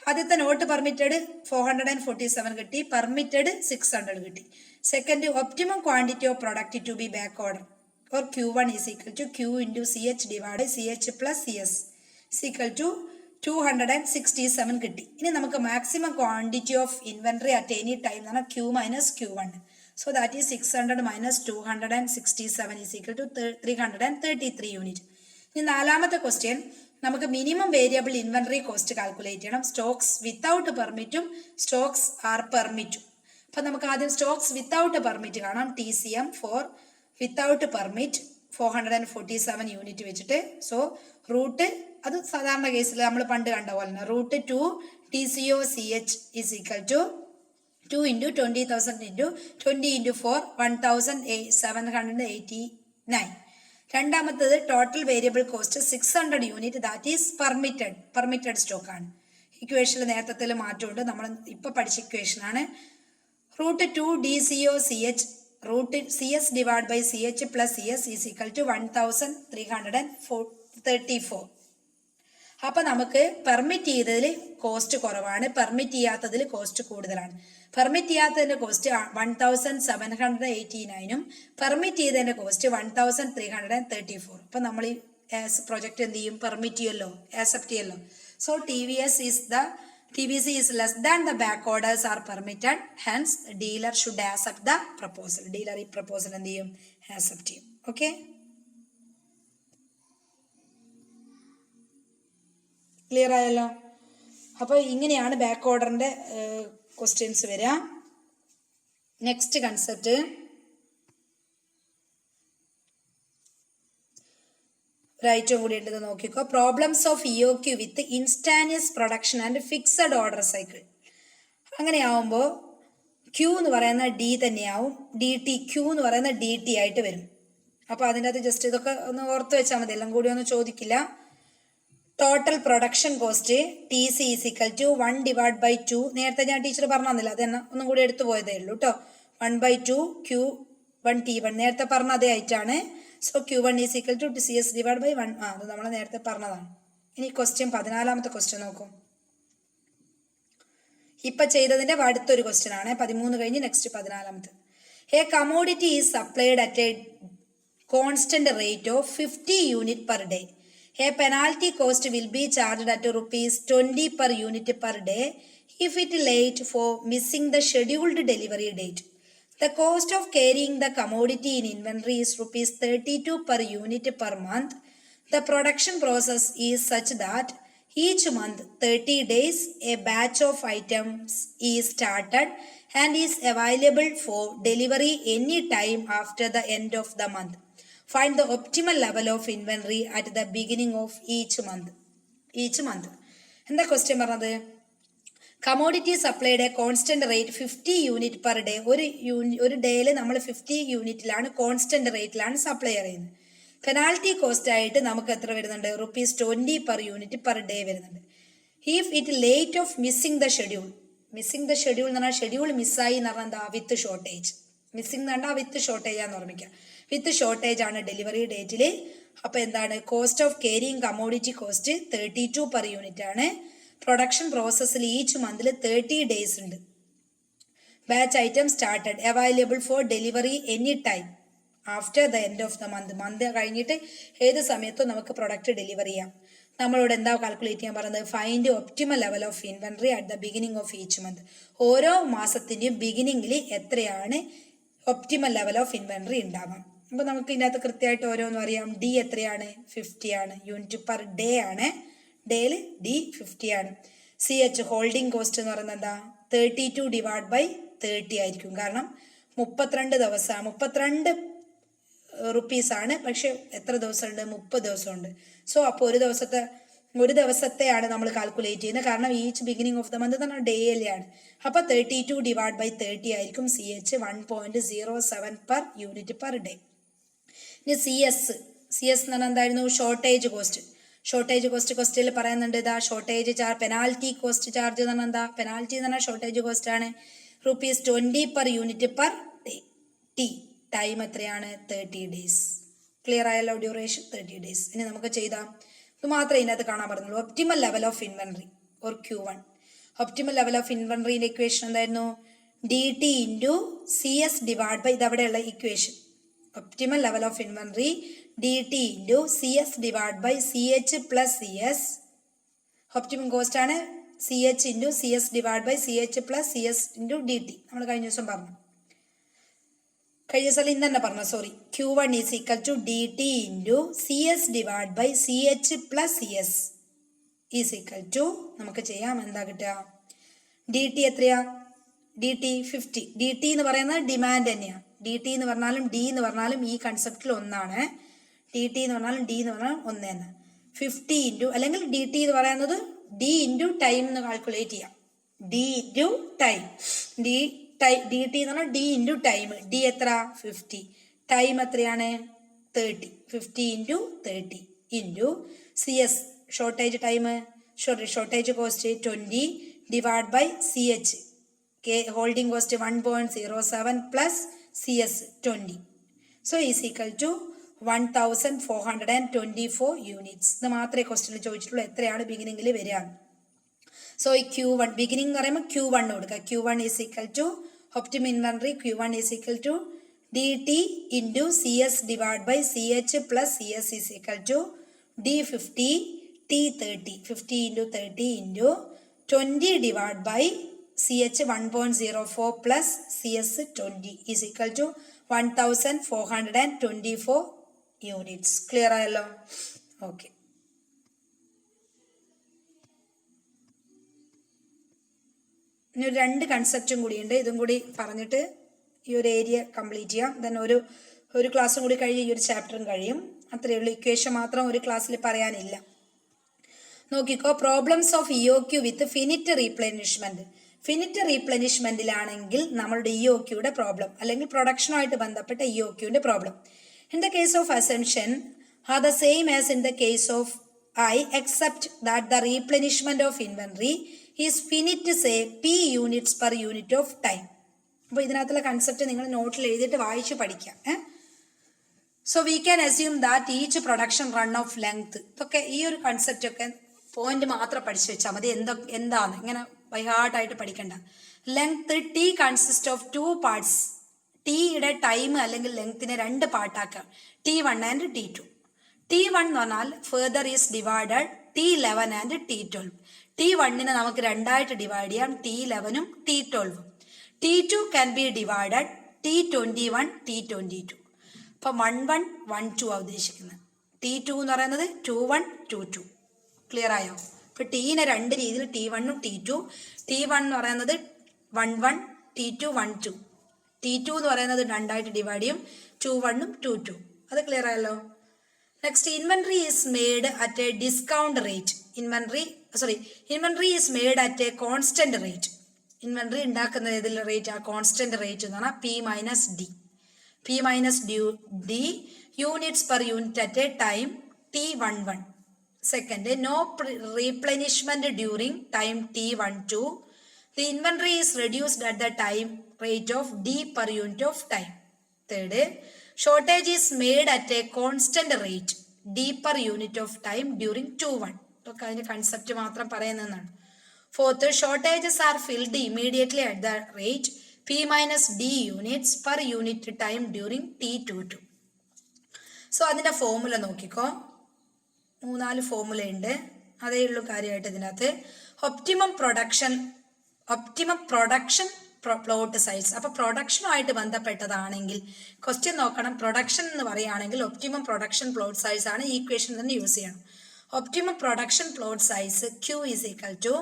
ആദ്യത്തെ നോട്ട് പെർമിറ്റഡ് 447 കിട്ടി, പെർമിറ്റഡ് 600 കിട്ടി. Second optimum quantity of product to be back order or Q1 is equal to Q into CH divide by CH plus CS equal to 267 കിട്ടി. ഇനി നമുക്ക് maximum quantity of inventory at any time എന്ന് പറഞ്ഞാൽ Q minus Q1. So that is 600 minus 267 is equal to 333 unit. ഇനി നാലാമത്തെ question നമുക്ക് minimum variable inventory cost calculate ചെയ്യണം. Stocks without പെർമിറ്റും സ്റ്റോക്സ് ആർ പെർമിറ്റും. അപ്പൊ നമുക്ക് ആദ്യം സ്റ്റോക്സ് വിത്തൗട്ട് പെർമിറ്റ് കാണാം. TCM for without permit 447 unit വെച്ചിട്ട്. സോ റൂട്ട് അത് സാധാരണ കേസിൽ നമ്മൾ പണ്ട് കണ്ട പോലെ തന്നെ √2 DCO CH is equal to 2 into 20,000 into 20 into 4 1,789. രണ്ടാമത്തത് total variable cost 600 unit, that is permitted stock ആണ്. ഇക്വേഷനിൽ നേരത്തെ മാറ്റമുണ്ട്, നമ്മൾ ഇപ്പൊ പഠിച്ച ഇക്വേഷൻ ആണ്. √2 DCO CH CS divide by CH plus CS is equal to 1,334. അപ്പൊ നമുക്ക് പെർമിറ്റ് ചെയ്തതിൽ കോസ്റ്റ് കുറവാണ്, പെർമിറ്റ് ചെയ്യാത്തതിൽ കോസ്റ്റ് കൂടുതലാണ്. പെർമിറ്റ് ചെയ്യാത്തതിന്റെ കോസ്റ്റ് 1,789ഉം പെർമിറ്റ് ചെയ്തതിന്റെ കോസ്റ്റ് 1,334. അപ്പൊ നമ്മൾ ഈ പ്രൊജക്ട് എന്ത് ചെയ്യും, പെർമിറ്റ് ചെയ്യല്ലോ, ആക്സെപ്റ്റ് ചെയ്യല്ലോ. So TVC is less than the back orders are permitted. Hence, dealer should accept the proposal. Dealer ഈ proposal എന്ത് ചെയ്യും, accept ചെയ്യും. ഓക്കെ, ക്ലിയർ ആയല്ലോ. അപ്പോൾ ഇങ്ങനെയാണ് ബാക്ക് ഓർഡറിന്റെ ക്വസ്റ്റ്യൻസ് വരിക. നെക്സ്റ്റ് കൺസെപ്റ്റ് ഒരൈറ്റം കൂടി ഉണ്ടെന്ന് നോക്കിക്കോ. Problems of EOQ with instantaneous production and fixed order cycle. അങ്ങനെയാവുമ്പോൾ ക്യൂ എന്ന് പറയുന്ന ഡി തന്നെയാവും, ഡി ടി ക്യൂ എന്ന് പറയുന്ന ഡി ടി ആയിട്ട് വരും. അപ്പോൾ അതിൻ്റെ അകത്ത് ജസ്റ്റ് ഇതൊക്കെ ഒന്ന് ഓർത്ത് വെച്ചാൽ മതി, എല്ലാം കൂടി ഒന്നും ചോദിക്കില്ല. Total production cost T C is equal to 1/2. നേരത്തെ ഞാൻ ടീച്ചർ പറഞ്ഞു തന്നില്ല, അത് തന്നെ ഒന്നും കൂടി എടുത്തു പോയതേ ഉള്ളൂ കേട്ടോ. 1/2 Q1 T1 നേരത്തെ പറഞ്ഞ അതേ ആയിട്ടാണ്. So Q1 is equal to CS divide by 1. അത് നമ്മൾ നേരത്തെ പറഞ്ഞതാണ്. ഇനി ക്വസ്റ്റ്യൻ 14ാമത്തെ ക്വസ്റ്റ്യൻ നോക്കും. ഇപ്പം ചെയ്തതിൻ്റെ അടുത്തൊരു ക്വസ്റ്റ്യൻ ആണ്. 13 കഴിഞ്ഞ് നെക്സ്റ്റ് 14ാമത്തെ. A commodity is supplied at a constant rate of 50 unit per day. A penalty cost will be charged at ₹20 per unit per day if it late for missing the scheduled delivery date. The cost of carrying the commodity in inventory is ₹32 per unit per month. The production process is such that each month, 30 days, a batch of items is started and is available for delivery any time after the end of the month. Find the optimal level of inventory at the beginning of each month. എന്താ question പറഞ്ഞത്? Commodity supplied A constant rate 50 unit per day. ഒരു ഡേയിൽ നമ്മൾ 50 യൂണിറ്റിലാണ്, constant റേറ്റിലാണ് supply ചെയ്യുന്നത്. Penalty cost ആയിട്ട് നമുക്ക് എത്ര വരുന്നുണ്ട്? ₹20 per unit per day വരുന്നുണ്ട്. If it late of missing the schedule എന്ന് പറഞ്ഞാൽ ഷെഡ്യൂൾ മിസ്സായി എന്ന് പറഞ്ഞാൽ എന്താ? വിത്ത് ഷോർട്ടേജ്. മിസ്സിംഗ് എന്ന് പറഞ്ഞാൽ വിത്ത് ഷോർട്ടേജ് ആണെന്ന് ഓർമ്മിക്കുക. വിത്ത് ഷോർട്ടേജ് ആണ് ഡെലിവറി ഡേറ്റിൽ. അപ്പോൾ എന്താണ്? Cost of carrying commodity cost 32 per unit ആണ്. പ്രൊഡക്ഷൻ പ്രോസസ്സിൽ ഈച്ച് മന്തിൽ 30 days ഉണ്ട്. Batch item started available for delivery any time after the end of the month കഴിഞ്ഞിട്ട് ഏത് സമയത്തും നമുക്ക് പ്രൊഡക്റ്റ് ഡെലിവറി ചെയ്യാം. നമ്മളോട് എന്താ കാൽക്കുലേറ്റ് ചെയ്യാൻ പറയുന്നത്? Find optimal level of inventory at the beginning of each month. ഓരോ മാസത്തിൻ്റെയും ബിഗിനിങ്ങിൽ എത്രയാണ് ഒപ്റ്റിമൽ ലെവൽ ഓഫ് ഇൻവെന്ററി ഉണ്ടാവാം. അപ്പോൾ നമുക്ക് ഇതിനകത്ത് കൃത്യമായിട്ട് ഓരോന്നും അറിയാം. ഡി എത്രയാണ്? 50 ആണ്. യൂണിറ്റ് പെർ ഡേ ആണ്. ഡേയിൽ ഡി 50 ആണ്. CH ഹോൾഡിംഗ് കോസ്റ്റ് എന്ന് പറയുന്നത് എന്താ? 32 ഡിവൈഡ് ബൈ 30 ആയിരിക്കും. കാരണം 32 ദിവസമാണ്, 32 റുപ്പീസാണ്. പക്ഷെ എത്ര ദിവസമുണ്ട്? 30 ദിവസമുണ്ട്. സോ അപ്പോൾ ഒരു ദിവസത്തെയാണ് നമ്മൾ കാൽക്കുലേറ്റ് ചെയ്യുന്നത്. കാരണം each beginning of the month എന്ന് പറഞ്ഞാൽ ഡേയിലാണ്. അപ്പോൾ 32 ഡിവൈഡ് ബൈ 30 ആയിരിക്കും. CH 1.07 per unit per day. ഇനി CS എന്ന് പറഞ്ഞാൽ എന്തായിരുന്നു? Shortage cost. ഷോർട്ടേജ് കോസ്റ്റ് ക്വസ്റ്റ്യനിൽ പറയുന്നുണ്ട് ഇതാ shortage charge. Penalty cost charge എന്ന് പറഞ്ഞാൽ എന്താ? പെനാൽറ്റി എന്ന് പറഞ്ഞാൽ ഷോർട്ടേജ് കോസ്റ്റ് ആണ്. ₹20 per unit per day. Time എത്രയാണ്? 30 days. ക്ലിയർ ആയല്ലോ? Duration 30 days. ഇനി നമുക്ക് ചെയ്താൽ ഇത് മാത്രമേ ഇതിനകത്ത് കാണാൻ പറഞ്ഞുള്ളൂ. Optimal level of inventory or Q1. Optimal level of ഇൻവെന്ററിന്റെ ഇക്വേഷൻ എന്തായിരുന്നു? DT into CS divide by ഇതവിടെയുള്ള equation. Optimal level of inventory DT into CS divide by CH plus CS. Optimum cost ആണ് CH into CS divide by CH plus CS into DT. നമ്മൾ കഴിഞ്ഞ ദിവസം പറഞ്ഞു. കഴിഞ്ഞ ദിവസം ഇന്ന് തന്നെ പറഞ്ഞു, sorry. Q1 is equal to DT into CS divide by CH plus CS is equal to നമുക്ക് ചെയ്യാം. എന്താ കിട്ടുക? DT എത്രയാ? DT 50. DT എന്ന് പറയുന്നത് ഡിമാൻഡ് തന്നെയാണ്. DT എന്ന് പറഞ്ഞാലും D എന്ന് പറഞ്ഞാലും ഈ കൺസെപ്റ്റിൽ ഒന്നാണ്. DT എന്ന് പറഞ്ഞാലും D എന്ന് പറഞ്ഞാലും ഒന്ന് തന്നെ. 50 ഇൻറ്റു അല്ലെങ്കിൽ DT എന്ന് പറയുന്നത് D ഇൻറ്റു ടൈം എന്ന് കാൽക്കുലേറ്റ് ചെയ്യാം. D into time. DT എന്ന് പറഞ്ഞാൽ D ഇൻറ്റു ടൈം. D എത്ര? 50. ടൈം എത്രയാണ്? 30. 50 into 30 into CS shortage time shortage cost 20 divide by CH holding cost 1.07 plus CS 20. So is equal to 1424 units. ഇത് മാത്രമേ ക്വസ്റ്റ്യനിൽ ചോദിച്ചിട്ടുള്ളൂ. എത്രയാണ് ബിഗിനിങ്ങിൽ വരിക? സോ ഈ Q1 ബിഗിനിങ് എന്ന് പറയുമ്പോൾ Q1 കൊടുക്കുക. Q1 is equal to optimum inventory. Q1 is equal to DT into CS divide by CH plus CS is equal to D50 T30. 50 into 30 into 20 divide by CH 1.04 plus CS 20 is equal to 1424 units. Clear ആയല്ലോ? Okay. ഇനി ഒരു 2 കൺസെപ്റ്റും കൂടിയുണ്ട്. ഇതും കൂടി പറഞ്ഞിട്ട് ഈ ഒരു area complete ചെയ്യാം. ദെൻ ഒരു ക്ലാസ്സും കൂടി കഴിയും, ഈ ഒരു ചാപ്റ്ററും കഴിയും. അത്രയേ ഉള്ളൂ. ഇക്വേഷൻ മാത്രം ഒരു ക്ലാസ്സിൽ പറയാനില്ല. നോക്കിക്കോ. Problems of EOQ with finite replenishment. Finite റീപ്ലനിഷ്മെന്റിലാണെങ്കിൽ നമ്മളുടെ EOQയുടെ പ്രോബ്ലം അല്ലെങ്കിൽ പ്രൊഡക്ഷനുമായിട്ട് ബന്ധപ്പെട്ട EOQന്റെ problem. In the case of assumption are the same as in the case of I except that the replenishment of inventory is finite say P units per unit of time. അപ്പോൾ ഇതിനകത്തുള്ള concept നിങ്ങൾ നോട്ടിൽ എഴുതിയിട്ട് വായിച്ച് പഠിക്കാം. So we can assume that each production run off length. ഇതൊക്കെ ഈ ഒരു കൺസെപ്റ്റ് ഒക്കെ പോയിന്റ് മാത്രം പഠിച്ചു വെച്ചാൽ മതി. എന്താണ് ഇങ്ങനെ ബൈഹാർട്ടായിട്ട് പഠിക്കണ്ട. Length T consist of 2 parts. ടിയുടെ ടൈം അല്ലെങ്കിൽ ലെങ്ത്തിനെ 2 പാർട്ടാക്കാം. T1 and T2. T1 എന്ന് പറഞ്ഞാൽ further is divided T11 and T12. T1നെ നമുക്ക് 2ആയിട്ട് ഡിവൈഡ് ചെയ്യാം, T11ഉം T12ഉം. T2 can be divided T21 T22. അപ്പം 11 12 ആ ഉദ്ദേശിക്കുന്നത്. T2 എന്ന് പറയുന്നത് 21 22. ക്ലിയർ ആയോ? ഇപ്പൊ ടീനെ 2 രീതിയിൽ T1ഉം T2. T1 എന്ന് പറയുന്നത് 11, T2 12. T2 എന്ന് പറയുന്നത് 2ആയിട്ട് ഡിവൈഡ് ചെയ്യും, 21ഉം 22. അത് ക്ലിയർ ആയല്ലോ. Next, inventory is made at a discount rate. Inventory is made at a constant rate. Inventory ഉണ്ടാക്കുന്ന ഏതിൽ റേറ്റ്? ആ കോൺസ്റ്റന്റ് റേറ്റ് എന്ന് പറഞ്ഞാൽ P minus D. P minus D units per unit at a time T11. Second, no replenishment during time T12. The inventory is reduced at the time rate of D per unit of time. Third, shortage is made at a constant rate D per unit of time during 2-1. ഒക്കെ അതിന്റെ concept മാത്രം പറയുന്നതാണ്. Fourth, shortages are filled immediately at the rate P minus D units per unit time during T22. So അതിന്റെ formula നോക്കിക്കോ. 3-4 formula ഉണ്ട്. അതേ ഉള്ളൂ കാര്യമായിട്ട് ഇതിനകത്ത്. Optimum production plot size. അപ്പൊ പ്രൊഡക്ഷനുമായിട്ട് ബന്ധപ്പെട്ടതാണെങ്കിൽ ക്വസ്റ്റ്യൻ നോക്കണം. പ്രൊഡക്ഷൻ എന്ന് പറയുകയാണെങ്കിൽ ഒപ്റ്റിമം പ്രൊഡക്ഷൻ പ്ലോട്ട് സൈസ് ആണ്. ഈ ഇക്വേഷൻ തന്നെ യൂസ് ചെയ്യണം. Optimum production plot size Q is equal to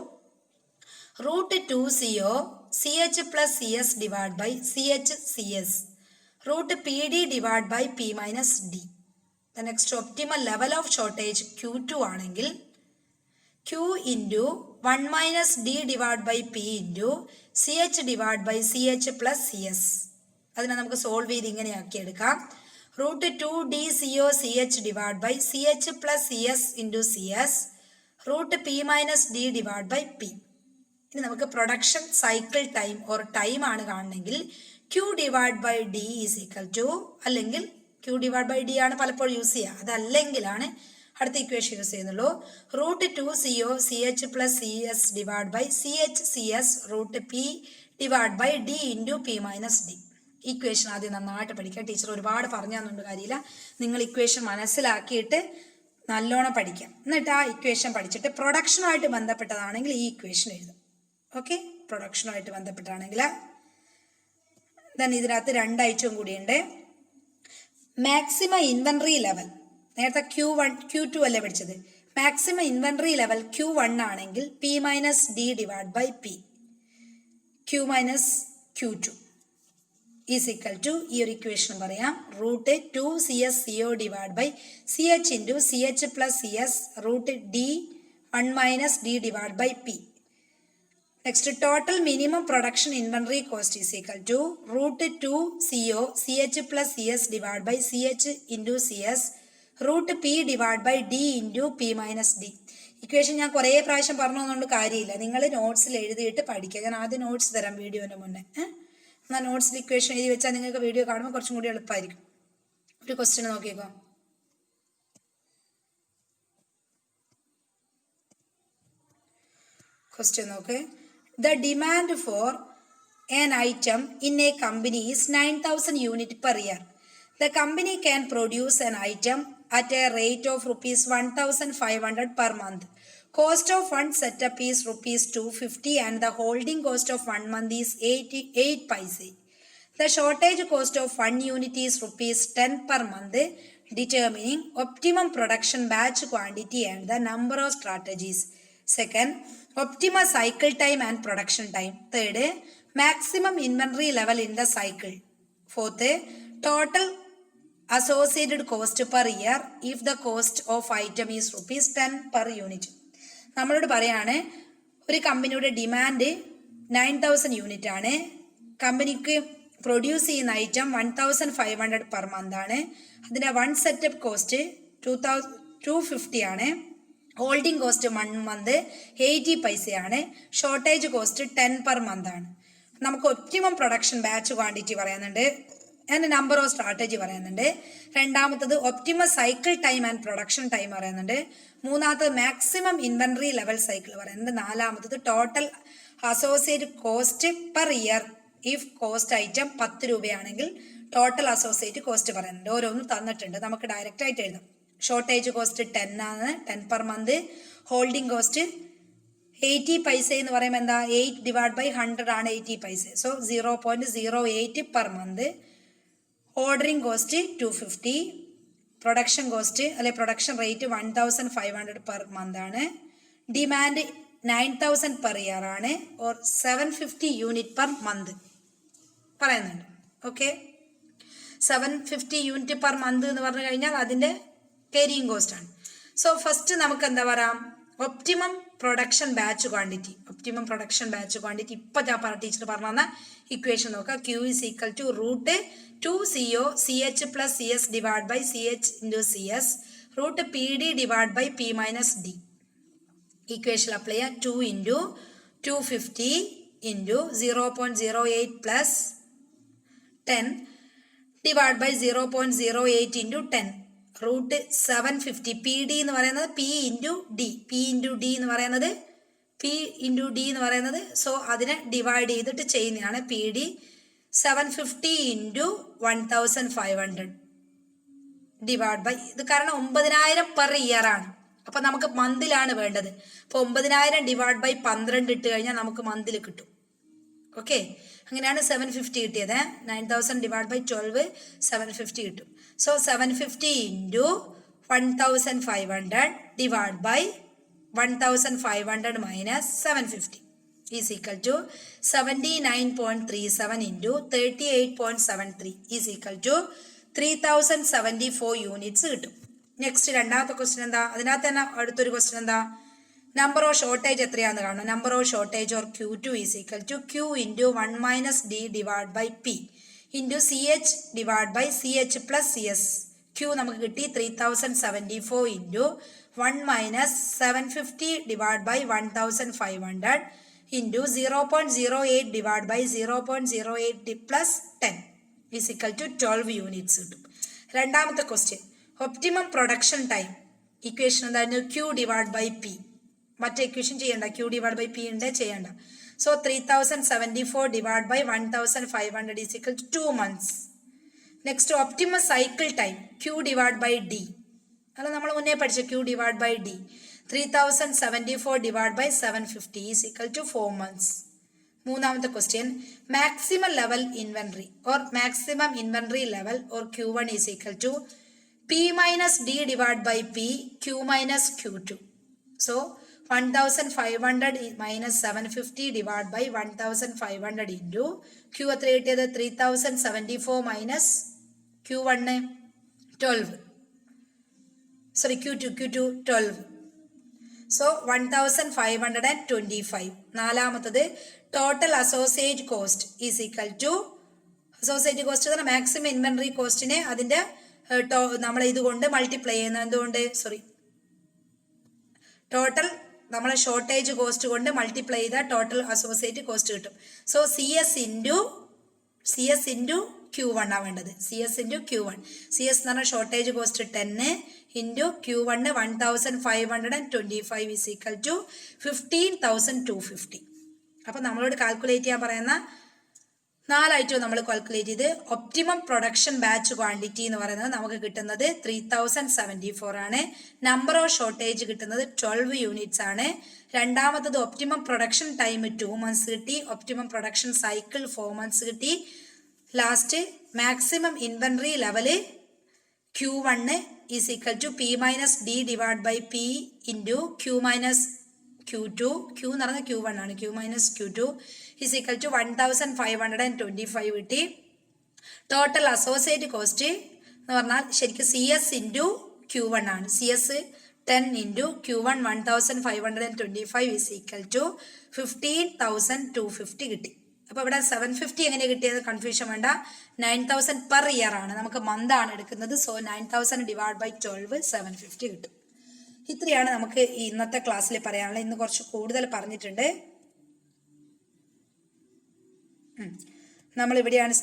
√2CO CH plus CS divided by CH CS √PD divided by P minus D. The next optimal level of shortage Q2 ആണെങ്കിൽ Q into 1 minus D divided by P into CH divided by CH plus CS. അതിനെ നമുക്ക് solve ചെയ്ത് ഇങ്ങനെ ആക്കി എടുക്കാം. √2DCO CH divided by CH plus CS into CS √P minus D divided by P. ഇനി നമുക്ക് production cycle time or time ആണ് കാണണമെങ്കിൽ Q divided by D is equal to, അല്ലെങ്കിൽ Q divided by D ആണ് പലപ്പോഴും use ചെയ്യുക. അതല്ലെങ്കിലാണ് അടുത്ത equation use ചെയ്യുന്നുള്ളൂ. √2CO CH plus CS divided by CH CS √P divided by D into P minus D. Equation ആദ്യം നന്നായിട്ട് പഠിക്കുക. Teacher ഒരുപാട് പറഞ്ഞു തന്നുകൊണ്ട് കാര്യമില്ല. നിങ്ങൾ ഇക്വേഷൻ മനസ്സിലാക്കിയിട്ട് നല്ലോണം പഠിക്കാം. എന്നിട്ട് ആ ഇക്വേഷൻ പഠിച്ചിട്ട് പ്രൊഡക്ഷനുമായിട്ട് ബന്ധപ്പെട്ടതാണെങ്കിൽ ഈ ഇക്വേഷൻ എഴുതും. ഓക്കെ, പ്രൊഡക്ഷനുമായിട്ട് ബന്ധപ്പെട്ടാണെങ്കിൽ ഇതിനകത്ത് 2 ഐറ്റവും കൂടിയുണ്ട്. മാക്സിമം ഇൻവെന്ററി ലെവൽ നേരത്തെ Q2 അല്ലേ പഠിച്ചത്. മാക്സിമം ഇൻവെന്ററി ലെവൽ Q1 ആണെങ്കിൽ P minus D divide by P Q minus Q2 is equal to ഈ ഒരു ഇക്വേഷൻ പറയാം. √2CSCO divide by CH into CH plus CS √D 1 minus D divide by P. Next, total minimum production inventory cost is equal to √2CO CH plus CS divided by CH into CS √P divided by D into P minus D. Equation ഞാൻ കുറേ പ്രാവശ്യം പറഞ്ഞതുകൊണ്ട് കാര്യമില്ല. നിങ്ങൾ നോട്ട്സിൽ എഴുതിയിട്ട് പഠിക്കുക. ഞാൻ ആദ്യം നോട്ട്സ് തരാം വീഡിയോന് മുന്നേ. എന്നാൽ നോട്ട്സിൽ ഇക്വേഷൻ എഴുതി വെച്ചാൽ നിങ്ങൾക്ക് വീഡിയോ കാണുമ്പോൾ കുറച്ചും കൂടി എളുപ്പമായിരിക്കും. ഒരു ക്വസ്റ്റ്യൻ നോക്കിക്കോ. ക്വസ്റ്റ്യൻ നോക്ക്. The demand for an item in a company is 9,000 units per year. The company can produce an item at a rate of rupees 1,500 per month. Cost of one setup is rupees 250 and the holding cost of 1 month is 8 paise. The shortage cost of 1 unit is rupees 10 per month, determining optimum production batch quantity and the number of strategies. Second, optimal cycle time and production time. Third, maximum inventory level in the cycle. Fourth, total associated cost per year if the cost of item is rupees 10 per unit. നമ്മളോട് പറയാണ് ഒരു കമ്പനിയുടെ demand 9000 unit ആണ്. കമ്പനിക്ക് produce ചെയ്യുന്ന item 1500 per month ആണ്. അതിൻ്റെ 1 setup cost 250 ആണ്. ഹോൾഡിംഗ് കോസ്റ്റ് 1 മന്ത് 80 പൈസയാണ്. ഷോർട്ടേജ് കോസ്റ്റ് 10 പെർ മന്ത് ആണ്. നമുക്ക് ഒപ്റ്റിമം പ്രൊഡക്ഷൻ ബാച്ച് ക്വാണ്ടിറ്റി പറയുന്നുണ്ട്, ആൻഡ് നമ്പർ ഓഫ് സ്ട്രാറ്റജി പറയുന്നുണ്ട്. രണ്ടാമത്തത് optimum cycle time and production time പറയുന്നുണ്ട്. മൂന്നാമത്തത് മാക്സിമം ഇൻവെന്ററി ലെവൽ സൈക്കിൾ പറയുന്നുണ്ട്. നാലാമത്തത് total associate cost per year if cost item 10 രൂപയാണെങ്കിൽ ടോട്ടൽ അസോസിയേറ്റ് കോസ്റ്റ് പറയുന്നുണ്ട്. ഓരോന്നും തന്നിട്ടുണ്ട്, നമുക്ക് ഡയറക്റ്റ് ആയിട്ട് എഴുതാം. ഷോർട്ടേജ് കോസ്റ്റ് 10 ആണ്, 10 പെർ മന്ത്. ഹോൾഡിംഗ് കോസ്റ്റ് 80 പൈസ എന്ന് പറയുമ്പോൾ എന്താ, 8/100 ആണ് 80 പൈസ. So 0.08 per month. Ordering cost 250. Production cost അല്ലെ പ്രൊഡക്ഷൻ റേറ്റ് 1500 പെർ മന്ത് ആണ്. ഡിമാൻഡ് 9000 പെർ ഇയർ ആണ്, ഓർ 750 യൂണിറ്റ് പെർ മന്ത് പറയുന്നുണ്ട്. ഓക്കെ, 750 യൂണിറ്റ് പെർ മന്ത് എന്ന് പറഞ്ഞു കഴിഞ്ഞാൽ അതിൻ്റെ ക്യാരിയിങ് കോസ്റ്റ് ആണ്. സോ ഫസ്റ്റ് നമുക്ക് എന്താ പറയാം, optimum production batch quantity. Optimum production batch quantity ഇപ്പം ഞാൻ ടീച്ചർ പറഞ്ഞു തന്ന ഇക്വേഷൻ നോക്കാം. Q = √2CO CH + CS / CH × CS √PD / P - D. Equation apply ചെയ്യാം. 2 × 250 × 0.08 + 10 / 0.08 × 10 √750. PD എന്ന് പറയുന്നത് P × D. P × D എന്ന് പറയുന്നത് സോ അതിനെ ഡിവൈഡ് ചെയ്തിട്ട് ചെയ്യുന്നതാണ്. PD 750 × 1500 / ഇത് കാരണം 9000 പെർ ഇയർ ആണ്. അപ്പൊ നമുക്ക് മന്തിലാണ് വേണ്ടത്. അപ്പൊ 9000 / 12 ഇട്ട് കഴിഞ്ഞാൽ നമുക്ക് മന്തിൽ കിട്ടും. ഓക്കെ, അങ്ങനെയാണ് 750 കിട്ടിയത്. 9000 / 12 750 കിട്ടും. So 750 × 1500 / 1500 - 750 is equal to 79.37 × 38.73 is equal to 3074 units കിട്ടും. നെക്സ്റ്റ് രണ്ടാമത്തെ ക്വസ്റ്റ്യൻ എന്താ, അതിനകത്ത് തന്നെ അടുത്തൊരു ക്വസ്റ്റ്യൻ എന്താ, നമ്പർ ഓഫ് ഷോർട്ടേജ് എത്രയാണെന്ന് കാണണം. Number of shortage or Q2 is equal to Q × 1 - D / P × CH / CH + CS. Q നമുക്ക് കിട്ടി 3074 × 1 - 750 / 1500 × 0.08 / 0.08 + 10 is equal to 12 യൂണിറ്റ്സ് കിട്ടും. രണ്ടാമത്തെ question, optimum production time equation എന്തായിരുന്നു, Q / P. മറ്റേ ഇക്വേഷൻ ചെയ്യണ്ട, Q / P ഉണ്ട്, ചെയ്യണ്ട. So 3074 / 1500 is equal to 2 months. Next optimum cycle time Q / D. അല്ല നമ്മൾ മുന്നേ പഠിച്ച Q / D. 3074 / 750 is equal to 4 months. മൂന്നാമത്തെ question, maximum level inventory or maximum inventory level or Q1 is equal to P - D / P Q - Q2. So 1500 - 750 / 1500 into Q എത്ര കിട്ടിയത്, 3074 - Q1 12. Sorry, Q2 12. So 1525. നാലാമത്തത് total associate cost is equal to, associate cost എന്ന് പറഞ്ഞാൽ maximum inventory കോസ്റ്റിനെ അതിന്റെ നമ്മൾ ഇതുകൊണ്ട് multiply ചെയ്യുന്ന, എന്തുകൊണ്ട് ടോട്ടൽ നമ്മളെ ഷോർട്ടേജ് കോസ്റ്റ് കൊണ്ട് മൾട്ടിപ്ലൈ ചെയ്താൽ ടോട്ടൽ അസോസിയേറ്റ് കോസ്റ്റ് കിട്ടും. സോ CS × Q1 ആണ് വേണ്ടത്. CS × Q1. CS എന്ന് പറഞ്ഞാൽ shortage cost 10 into Q1 1525 is equal to 15,250. അപ്പം നമ്മളോട് കാൽക്കുലേറ്റ് ചെയ്യാൻ പറയുന്ന 4 ഐറ്റം നമ്മൾ കാൽക്കുലേറ്റ് ചെയ്ത് ഒപ്റ്റിമം പ്രൊഡക്ഷൻ ബാച്ച് ക്വാണ്ടിറ്റി എന്ന് പറയുന്നത് നമുക്ക് കിട്ടുന്നത് 3074 ആണ്. നമ്പർ ഓഫ് ഷോർട്ടേജ് കിട്ടുന്നത് 12 യൂണിറ്റ്സ് ആണ്. രണ്ടാമത്തത് ഒപ്റ്റിമം പ്രൊഡക്ഷൻ ടൈം 2 months കിട്ടി. ഒപ്റ്റിമം പ്രൊഡക്ഷൻ സൈക്കിൾ 4 months കിട്ടി. Last maximum inventory level Q1 is equal to P - D / P into Q - Q2. Q എന്ന് പറഞ്ഞാൽ Q1 ആണ്. Q - Q2 is equal to 1525 കിട്ടി. Total associate cost എന്ന് പറഞ്ഞാൽ ശരിക്കും CS × Q1 ആണ്. CS 10 into Q1 1525 is equal to 15,250 കിട്ടി. അപ്പോൾ ഇവിടെ 750 എങ്ങനെ കിട്ടിയത് കൺഫ്യൂഷൻ വേണ്ട. 9,000 പെർ ഇയർ ആണ്, നമുക്ക് മന്ത് ആണ് എടുക്കുന്നത്. സോ 9,000 ഡിവൈഡ് ബൈ 12 750 കിട്ടും. ഇത്രയാണ് നമുക്ക് ഇന്നത്തെ ക്ലാസ്സിൽ പറയാനുള്ളത്. ഇന്ന് കുറച്ച് കൂടുതൽ പറഞ്ഞിട്ടുണ്ട്. നമ്മളിവിടെയാണ്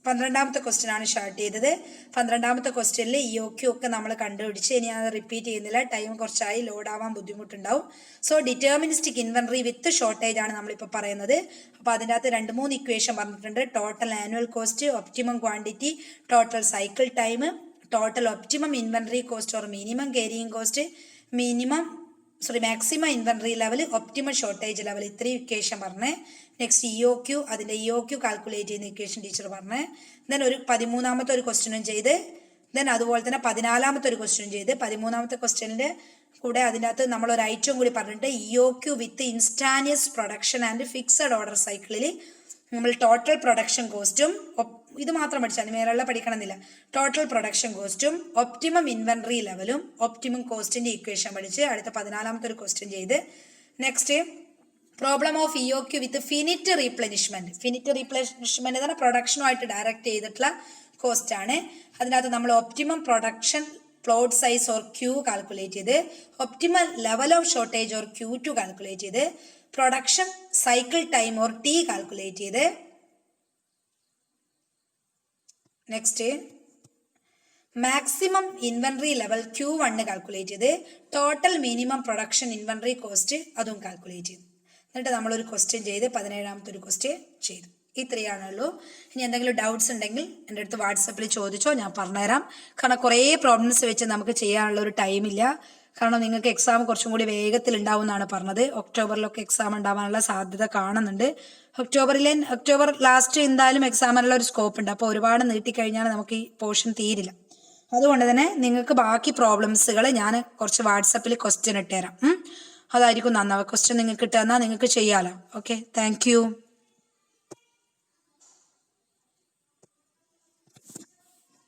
12ാമത്തെ ക്വസ്റ്റ്യൻ ആണ് സ്റ്റാർട്ട് ചെയ്തത്. 12ാമത്തെ ക്വസ്റ്റ്യനിൽ EOQ ഒക്കെ നമ്മൾ കണ്ടുപിടിച്ച് ഇനി അത് റിപ്പീറ്റ് ചെയ്യുന്നില്ല, ടൈം കുറച്ചായി, ലോഡ് ആവാൻ ബുദ്ധിമുട്ടുണ്ടാവും. സോ ഡിറ്റർമിനിസ്റ്റിക് ഇൻവെന്ററി വിത്ത് ഷോർട്ടേജ് ആണ് നമ്മളിപ്പോൾ പറയുന്നത്. അപ്പോൾ അതിൻ്റെ അകത്ത് 2-3 ഇക്വേഷൻ പറഞ്ഞിട്ടുണ്ട്. Total annual cost, optimum quantity, total cycle time, total optimum inventory cost or minimum carrying cost, maximum inventory level, optimum shortage level, ഇത്രയും ഇക്വേഷൻ പറഞ്ഞ്. നെക്സ്റ്റ് EOQ, അതിൻ്റെ EOQ കാൽക്കുലേറ്റ് ചെയ്യുന്ന ഇക്വേഷൻ ടീച്ചർ പറഞ്ഞ്. ദെൻ ഒരു 13ാമത്തെ ഒരു ക്വസ്റ്റ്യനും ചെയ്ത്, ദെൻ അതുപോലെ തന്നെ 14ാമത്തെ ഒരു ക്വസ്റ്റ്യൻ ചെയ്ത്. 13ാമത്തെ ക്വസ്റ്റ്യനിൻ്റെ കൂടെ അതിൻ്റെ അകത്ത് നമ്മളൊരു ഐറ്റം കൂടി പറഞ്ഞിട്ട് EOQ with instantaneous production and fixed order സൈക്കിളിൽ നമ്മൾ ടോട്ടൽ പ്രൊഡക്ഷൻ കോസ്റ്റും, ഇത് മാത്രം പഠിച്ചാൽ വേറെയുള്ള പഠിക്കണമെന്നില്ല, ടോട്ടൽ പ്രൊഡക്ഷൻ കോസ്റ്റും ഒപ്റ്റിമം ഇൻവെന്ററി ലെവലും ഒപ്റ്റിമം കോസ്റ്റിന്റെ ഇക്വേഷൻ പഠിച്ച് അടുത്ത 14ാമത്തെ ഒരു ക്വസ്റ്റ്യൻ ചെയ്ത്. Next problem of EOQ with finite replenishment. Finite replenishment എന്ന് പറഞ്ഞാൽ പ്രൊഡക്ഷനുമായിട്ട് ഡയറക്റ്റ് ചെയ്തിട്ടുള്ള കോസ്റ്റ് ആണ്. അതിനകത്ത് നമ്മൾ optimum production plot size or Q calculate ചെയ്ത്, optimal level of shortage or Q2 calculate ചെയ്ത്, production cycle time or T calculate ചെയ്ത്. Next maximum inventory level Q1 calculate ചെയ്ത്, total minimum production inventory cost അതും calculate ചെയ്തു. എന്നിട്ട് നമ്മളൊരു question ചെയ്ത് 17ാമത്തെ ഒരു ക്വസ്റ്റ്യൻ ചെയ്തു. ഇത്രയാണുള്ളൂ. ഇനി എന്തെങ്കിലും ഡൗട്ട്സ് ഉണ്ടെങ്കിൽ എൻ്റെ അടുത്ത് വാട്സപ്പിൽ ചോദിച്ചോ, ഞാൻ പറഞ്ഞുതരാം. കാരണം കുറേ പ്രോബ്ലംസ് വെച്ച് നമുക്ക് ചെയ്യാനുള്ള ഒരു ടൈമില്ല. കാരണം നിങ്ങൾക്ക് എക്സാം കുറച്ചും കൂടി വേഗത്തിൽ ഉണ്ടാവും എന്നാണ് പറഞ്ഞത്. ഒക്ടോബറിലൊക്കെ എക്സാം ഉണ്ടാവാനുള്ള സാധ്യത കാണുന്നുണ്ട്. ഒക്ടോബർ ലാസ്റ്റ് എന്തായാലും എക്സാമിനുള്ള ഒരു സ്കോപ്പ് ഉണ്ട്. അപ്പോൾ ഒരുപാട് നീട്ടിക്കഴിഞ്ഞാൽ നമുക്ക് ഈ പോർഷൻ തീരില്ല. അതുകൊണ്ട് തന്നെ നിങ്ങൾക്ക് ബാക്കി പ്രോബ്ലംസുകൾ ഞാൻ കുറച്ച് വാട്സപ്പിൽ ക്വസ്റ്റ്യൻ ഇട്ടുതരാം. അതായിരിക്കും നന്നാവുക. ക്വസ്റ്റ്യൻ നിങ്ങൾക്ക് ഇട്ടുതന്നാൽ നിങ്ങൾക്ക് ചെയ്യാമല്ലോ. Okay, thank you.